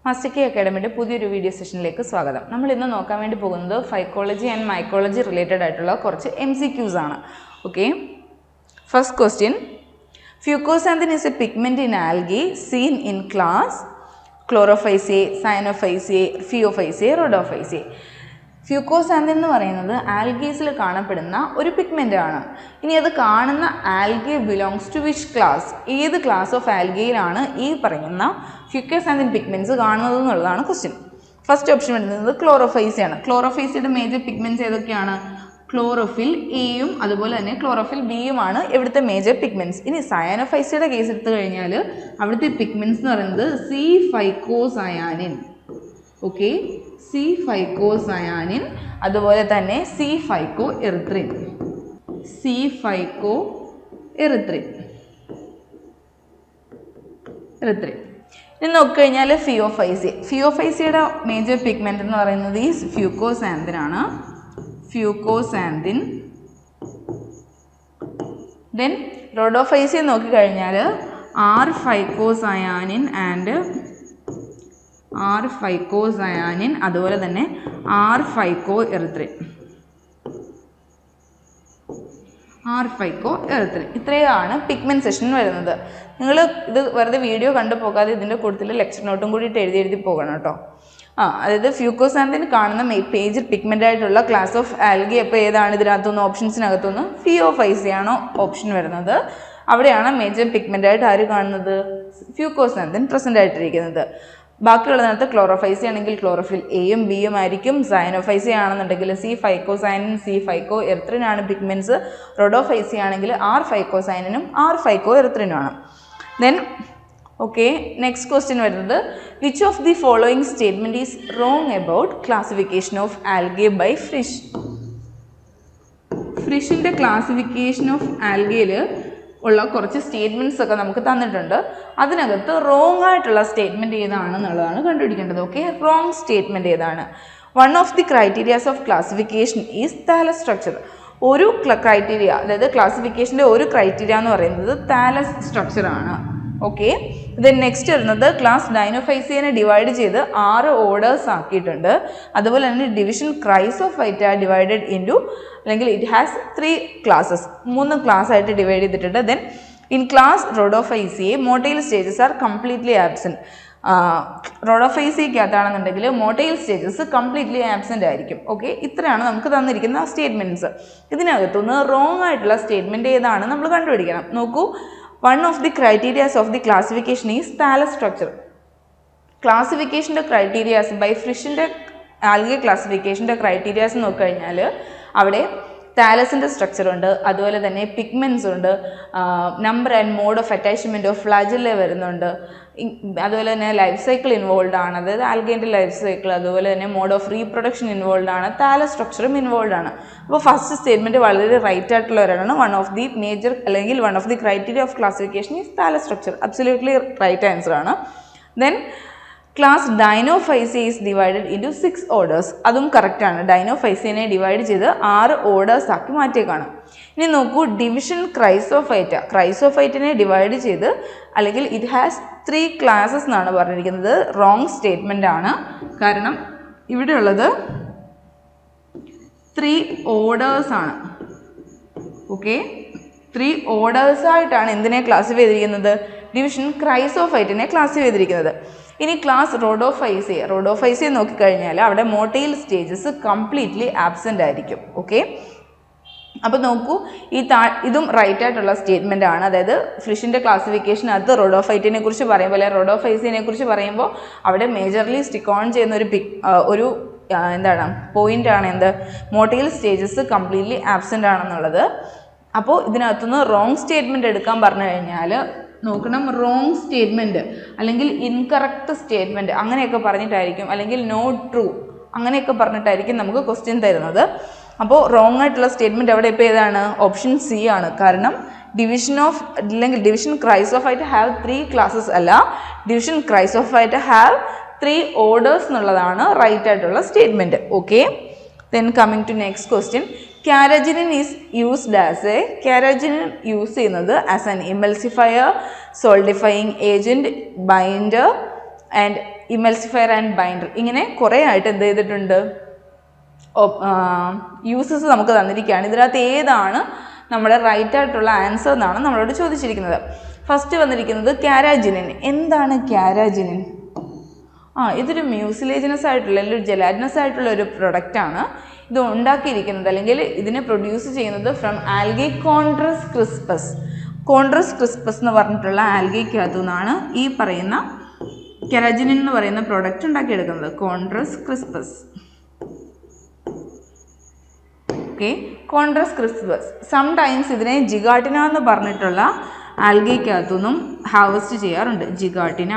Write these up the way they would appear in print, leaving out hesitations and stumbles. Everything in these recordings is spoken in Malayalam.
മസ്റ്റിക്കി അക്കാഡമിയുടെ പുതിയൊരു വീഡിയോ സെഷനിലേക്ക് സ്വാഗതം. നമ്മൾ ഇന്ന് നോക്കാൻ വേണ്ടി പോകുന്നത് ഫൈക്കോളജി ആൻഡ് മൈക്കോളജി റിലേറ്റഡ് ആയിട്ടുള്ള കുറച്ച് MCQs ആണ്. Okay, first question, fucoxanthin is a pigment in algae seen in class Chlorophyceae, Cyanophyceae, Phaeophyceae, Rhodophyceae. Fucoxanthin എന്ന് പറയുന്നത് ആൽഗീസിൽ കാണപ്പെടുന്ന ഒരു പിഗ്മെൻ്റ് ആണ്. ഇനി അത് കാണുന്ന algae belongs to which class? ഏത് ക്ലാസ് ഓഫ് ആൽഗയിലാണ് ഈ പറയുന്ന ഫ്യൂക്കോസാന്തിൻ പിഗ്മെൻറ്റ്സ് കാണുന്നത് എന്നുള്ളതാണ് ക്വസ്റ്റ്യൻ. ഫസ്റ്റ് ഓപ്ഷൻ വരുന്നത് ക്ലോറോഫൈസിയാണ്. ക്ലോറോഫൈസിയുടെ മേജർ പിഗ്മെൻറ്റ്സ് ഏതൊക്കെയാണ്? ക്ലോറോഫിൽ എയും അതുപോലെ തന്നെ ക്ലോറോഫിൽ ബിയുമാണ് ഇവിടുത്തെ മേജർ പിഗ്മെൻറ്റ്സ്. ഇനി സയനോഫൈസിയുടെ കേസ് എടുത്തു കഴിഞ്ഞാൽ അവിടുത്തെ പിഗ്മെൻറ്റ്സ് എന്ന് പറയുന്നത് സി ഫൈക്കോസയാനിൻ. ഓക്കെ, സി ഫൈക്കോസയാനിൻ, അതുപോലെ തന്നെ സി ഫൈക്കോ എറിത്രിൻ. C ഫൈക്കോ erythrin. ഇനി നോക്കിക്കഴിഞ്ഞാൽ ഫിയോഫൈസി. ഫിയോഫൈസിയുടെ മേജർ പിഗ്മെന്റ് എന്ന് പറയുന്നത് ഈ ഫ്യൂക്കോസാന്തിൻ ആണ്. ഫ്യൂക്കോസാന്തിൻ. ദെൻ റോഡോഫൈസി നോക്കിക്കഴിഞ്ഞാൽ ആർ ഫൈക്കോസയാനിൻ ആൻഡ് ആർ ഫൈക്കോസയാനിൻ, അതുപോലെ തന്നെ ആർ ഫൈക്കോ എറിത്രിൻ. R ഫൈക്കോ erythrin. ഇത്രയാണ് പിഗ്മെന്റ് സെഷൻ വരുന്നത്. നിങ്ങൾ ഇത് വെറുതെ വീഡിയോ കണ്ടു പോകാതെ ഇതിൻ്റെ കൂട്ടത്തിൽ ലെക്ചർ നോട്ടും കൂടിയിട്ട് എഴുതി പോകണം കേട്ടോ. അതായത് ഫ്യൂക്കോസാന്തിൻ കാണുന്ന പേജ് പിഗ്മെൻ്റ് ആയിട്ടുള്ള ക്ലാസ് ഓഫ് ആൽഗി അപ്പോൾ ഏതാണ് ഇതിനകത്തുനിന്ന്? ഓപ്ഷൻസിനകത്തുനിന്ന് ഫിയോഫൈസിയാണോ ഓപ്ഷൻ വരുന്നത്. അവിടെയാണ് മേജർ പിഗ്മെൻ്റ് ആയിട്ട് ആര് കാണുന്നത്? ഫ്യൂക്കോസാന്തിൻ പ്രസൻ്റ് ആയിട്ടിരിക്കുന്നത്. ബാക്കിയുള്ളതിനകത്ത് ക്ലോറോഫൈസി ആണെങ്കിൽ ക്ലോറോഫിൽ എയും ബിയും ആയിരിക്കും. സയനോഫൈസി ആണെന്നുണ്ടെങ്കിൽ C phycocyanin, C phycoerythrin ആണ് പിഗ്മെൻറ്റ്സ്. റോഡോഫൈസി ആണെങ്കിൽ ആർ ഫൈക്കോസൈനിനും ആർ ഫൈക്കോ എറിത്രിനും ആണ്. ദെൻ ഓക്കെ, നെക്സ്റ്റ് ക്വസ്റ്റ്യൻ വരുന്നത്, which of the following statement is wrong about classification of algae by Fritsch? ഫ്രിഷിൻ്റെ ക്ലാസിഫിക്കേഷൻ ഓഫ് ആൽഗയിൽ ഉള്ള കുറച്ച് സ്റ്റേറ്റ്മെൻറ്റ്സ് ഒക്കെ നമുക്ക് തന്നിട്ടുണ്ട്. അതിനകത്ത് റോങ് ആയിട്ടുള്ള സ്റ്റേറ്റ്മെൻറ്റ് ഏതാണെന്നുള്ളതാണ് കണ്ടുപിടിക്കേണ്ടത്. ഓക്കെ, റോങ് സ്റ്റേറ്റ്മെൻറ്റ് ഏതാണ്? One of the criterias of classification is thallus structure. ഒരു ക്രൈറ്റീരിയ, അതായത് ക്ലാസിഫിക്കേഷൻ്റെ ഒരു ക്രൈറ്റീരിയ എന്ന് പറയുന്നത് താലസ് സ്ട്രക്ചർ ആണ്. ഓക്കെ, ദെൻ നെക്സ്റ്റ് വരുന്നത് ക്ലാസ് ഡൈനോഫൈസിയനെ ഡിവൈഡ് ചെയ്ത് 6 ഓർഡേഴ്സ് ആക്കിയിട്ടുണ്ട്. അതുപോലെ തന്നെ ഡിവിഷൻ ക്രൈസോഫൈറ്റ ഡിവൈഡഡ് ഇൻറ്റു, അല്ലെങ്കിൽ ഇറ്റ് ഹാസ് 3 ക്ലാസ്സസ്, 3 ക്ലാസ് ആയിട്ട് ഡിവൈഡ് ചെയ്തിട്ടുണ്ട്. ദെൻ ഇൻ ക്ലാസ് റോഡോഫൈസിയെ motile stages are completely absent. റോഡോഫൈസിക്കകത്താണെന്നുണ്ടെങ്കിൽ മോട്ടൈൽ സ്റ്റേജസ് കംപ്ലീറ്റ്ലി ആബ്സെൻ്റ് ആയിരിക്കും. ഓക്കെ, ഇത്രയാണ് നമുക്ക് തന്നിരിക്കുന്ന സ്റ്റേറ്റ്മെൻറ്റ്സ്. ഇതിനകത്തുനിന്ന് റോങ് ആയിട്ടുള്ള സ്റ്റേറ്റ്മെൻറ്റ് ഏതാണ് നമ്മൾ കണ്ടുപിടിക്കണം. നോക്കൂ, one of the criterias of the classification is thallus structure. ക്ലാസിഫിക്കേഷൻ്റെ ക്രൈറ്റീരിയാസ് ബൈ ഫ്രിഷിൻ്റെ ആൽഗെ ക്ലാസിഫിക്കേഷൻ്റെ ക്രൈറ്റീരിയാസ് നോക്കിക്കഴിഞ്ഞാൽ അവിടെ താലസിൻ്റെ സ്ട്രക്ചർ ഉണ്ട്, അതുപോലെ തന്നെ പിഗ്മെൻറ്റ്സ് ഉണ്ട്, number and mode of attachment of flagella വരുന്നുണ്ട്, അതുപോലെ തന്നെ ലൈഫ് സൈക്കിൾ ഇൻവോൾവ് ആണ്, അതായത് ആൽഗേൻ്റെ ലൈഫ് സൈക്കിൾ, അതുപോലെ തന്നെ മോഡ് ഓഫ് റീപ്രൊഡക്ഷൻ ഇൻവോൾവ് ആണ്, താലസ് സ്ട്രക്ചറും ഇൻവോൾവ് ആണ്. അപ്പോൾ ഫസ്റ്റ് സ്റ്റേറ്റ്മെൻറ്റ് വളരെ റൈറ്റ് ആയിട്ടുള്ള ഒരാളാണ്. വൺ ഓഫ് ദി മേജർ അല്ലെങ്കിൽ one of the criteria of classification is thallus structure. Absolutely right answer ആണ്. Then class Dinophyceae is divided into 6 orders. അതും കറക്റ്റാണ്. ഡൈനോഫൈസിനെ ഡിവൈഡ് ചെയ്ത് 6 ഓർഡേഴ്സ് ആക്കി മാറ്റിയേക്കാണ്. ഇനി നോക്കൂ, ഡിവിഷൻ ക്രൈസോഫൈറ്റ. ക്രൈസോഫൈറ്റിനെ ഡിവൈഡ് ചെയ്ത്, അല്ലെങ്കിൽ ഇറ്റ് ഹാസ് 3 ക്ലാസസ് എന്നാണ് പറഞ്ഞിരിക്കുന്നത്. റോങ് സ്റ്റേറ്റ്മെൻ്റ് ആണ്. കാരണം ഇവിടെയുള്ളത് 3 ഓർഡേഴ്സ് ആണ്. ഓക്കെ, 3 ഓർഡേഴ്സ് ആയിട്ടാണ് എന്തിനെ ക്ലാസിഫൈ ചെയ്തിരിക്കുന്നത്? ഡിവിഷൻ ക്രൈസോഫൈറ്റിനെ ക്ലാസിഫൈ ചെയ്തിരിക്കുന്നത്. ഇനി ക്ലാസ് റോഡോഫൈസിയെ നോക്കിക്കഴിഞ്ഞാൽ അവിടെ മോട്ടൈൽ സ്റ്റേജസ് കംപ്ലീറ്റ്ലി ആബ്സെൻ്റ് ആയിരിക്കും. ഓക്കെ, അപ്പോൾ നോക്കൂ, ഇതും റൈറ്റ് ആയിട്ടുള്ള സ്റ്റേറ്റ്മെൻ്റ് ആണ്. അതായത് ഫ്രിഷിൻ്റെ ക്ലാസിഫിക്കേഷനകത്ത് റോഡോഫൈറ്റിനെ കുറിച്ച് പറയുമ്പോൾ, അല്ലെങ്കിൽ റോഡോഫൈസിനെ കുറിച്ച് പറയുമ്പോൾ അവിടെ മേജർലി സ്റ്റിക്ക് ഓൺ ചെയ്യുന്ന ഒരു എന്താണ് പോയിൻ്റ് ആണ് എന്ത്? മോട്ടൈൽ സ്റ്റേജസ് കംപ്ലീറ്റ്ലി ആബ്സെൻ്റ് ആണെന്നുള്ളത്. അപ്പോൾ ഇതിനകത്തുനിന്ന് റോങ് സ്റ്റേറ്റ്മെൻറ്റ് എടുക്കാൻ പറഞ്ഞു കഴിഞ്ഞാൽ നോക്കണം, റോങ് സ്റ്റേറ്റ്മെൻറ്റ് അല്ലെങ്കിൽ ഇൻകറക്റ്റ് സ്റ്റേറ്റ്മെൻറ്റ് അങ്ങനെയൊക്കെ പറഞ്ഞിട്ടായിരിക്കും, അല്ലെങ്കിൽ നോട്ട് ട്രൂ അങ്ങനെയൊക്കെ പറഞ്ഞിട്ടായിരിക്കും നമുക്ക് ക്വസ്റ്റ്യൻ തരുന്നത്. അപ്പോൾ റോങ് ആയിട്ടുള്ള സ്റ്റേറ്റ്മെൻറ്റ് അവിടെ ഇപ്പോൾ ഏതാണ്? ഓപ്ഷൻ സി ആണ്. കാരണം ഡിവിഷൻ ക്രൈസോഫൈറ്റ ഹാവ് 3 ക്ലാസ്സസ് അല്ല, ഡിവിഷൻ ക്രൈസോഫൈറ്റ ഹാവ് 3 ഓർഡേഴ്സ് എന്നുള്ളതാണ് റൈറ്റ് ആയിട്ടുള്ള statement. Okay, then coming to next question, Carrageenan is used as a use ചെയ്യുന്നത് as an emulsifier, solidifying agent, binder and emulsifier and binder, ഇങ്ങനെ കുറേ ആയിട്ട് എന്ത് ചെയ്തിട്ടുണ്ട് യൂസസ് നമുക്ക് തന്നിരിക്കുകയാണ്. ഇതിനകത്ത് ഏതാണ് നമ്മുടെ റൈറ്റ് ആയിട്ടുള്ള ആൻസർ എന്നാണ് നമ്മളോട് ചോദിച്ചിരിക്കുന്നത്. ഫസ്റ്റ് വന്നിരിക്കുന്നത് കാരാജിനിൻ. എന്താണ് കാരാജിനിൻ? ഇതൊരു മ്യൂസിലേജിനസ് ആയിട്ടുള്ള അല്ലെങ്കിൽ ജെലാറ്റിനസ് ആയിട്ടുള്ള ഒരു പ്രൊഡക്റ്റാണ്. ഇത് ഉണ്ടാക്കിയിരിക്കുന്നത് അല്ലെങ്കിൽ ഇതിനെ പ്രൊഡ്യൂസ് ചെയ്യുന്നത് from algae contrast Crispus. Contrast Crispus എന്ന് പറഞ്ഞിട്ടുള്ള ആൽഗയ്ക്കകത്തു നിന്നാണ് ഈ പറയുന്ന കാരാജിനിൻ എന്ന് പറയുന്ന പ്രോഡക്റ്റ് ഉണ്ടാക്കിയെടുക്കുന്നത്. Chondrus crispus. Okay, Chondrus crispus. Sometimes ഇതിനെ ജിഗാട്ടിന എന്ന് പറഞ്ഞിട്ടുള്ള ആൽഗയ്ക്കകത്തുനിന്നും ഹാർവസ്റ്റ് ചെയ്യാറുണ്ട്. ജിഗാട്ടിന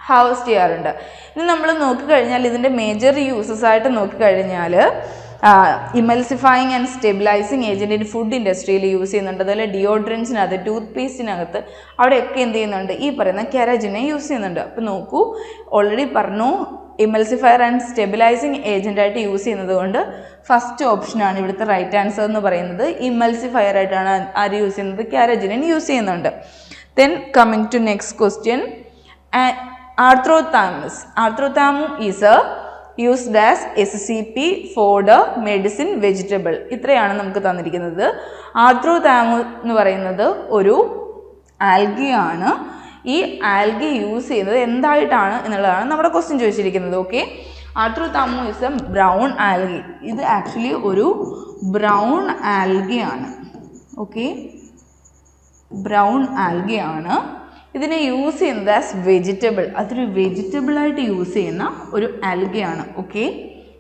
ഹാർവസ്റ്റ് ചെയ്യാറുണ്ട്. ഇനി നമ്മൾ നോക്കിക്കഴിഞ്ഞാൽ ഇതിൻ്റെ മേജർ യൂസസ് ആയിട്ട് നോക്കിക്കഴിഞ്ഞാൽ ഇമൽസിഫയിങ് ആൻഡ് സ്റ്റെബിലൈസിങ് ഏജൻറ്റ് ഫുഡ് ഇൻഡസ്ട്രിയിൽ യൂസ് ചെയ്യുന്നുണ്ട്. അതുപോലെ ഡിയോഡ്രൻസിനകത്ത്, ടൂത്ത് പേസ്റ്റിനകത്ത്, അവിടെയൊക്കെ എന്ത് ചെയ്യുന്നുണ്ട്? ഈ പറയുന്ന കാരാജിനെ യൂസ് ചെയ്യുന്നുണ്ട്. അപ്പോൾ നോക്കൂ, ഓൾറെഡി പറഞ്ഞു ഇമൽസിഫയർ ആൻഡ് സ്റ്റെബിലൈസിങ് ഏജൻ്റായിട്ട് യൂസ് ചെയ്യുന്നത് കൊണ്ട് ഫസ്റ്റ് ഓപ്ഷനാണ് ഇവിടുത്തെ റൈറ്റ് ആൻസർ എന്ന് പറയുന്നത്. ഇമൽസിഫയർ ആയിട്ടാണ് ആര് യൂസ് ചെയ്യുന്നത്? കാരാജിനിൻ യൂസ് ചെയ്യുന്നുണ്ട്. Then coming to next question, Arthrothamnus. Arthrothamnus is used as SCP, fodder, medicine, vegetable. ഇത്രയാണ് നമുക്ക് തന്നിരിക്കുന്നത്. ആർത്രോതാമു എന്ന് പറയുന്നത് ഒരു ആൽഗയാണ്. ഈ ആൽഗി യൂസ് ചെയ്യുന്നത് എന്തായിട്ടാണ് എന്നുള്ളതാണ് നമ്മുടെ ക്വസ്റ്റ്യൻ ചോദിച്ചിരിക്കുന്നത്. Okay, Arthrothamnus is a brown algae. ഇത് ആക്ച്വലി ഒരു ബ്രൗൺ ആൽഗയാണ്. ഓക്കെ, ബ്രൗൺ ആൽഗയാണ്. ഇതിനെ യൂസ് ചെയ്യുന്നത് ആസ് വെജിറ്റബിൾ. അതൊരു വെജിറ്റബിളായിട്ട് യൂസ് ചെയ്യുന്ന ഒരു ആൽഗയാണ്. ഓക്കെ,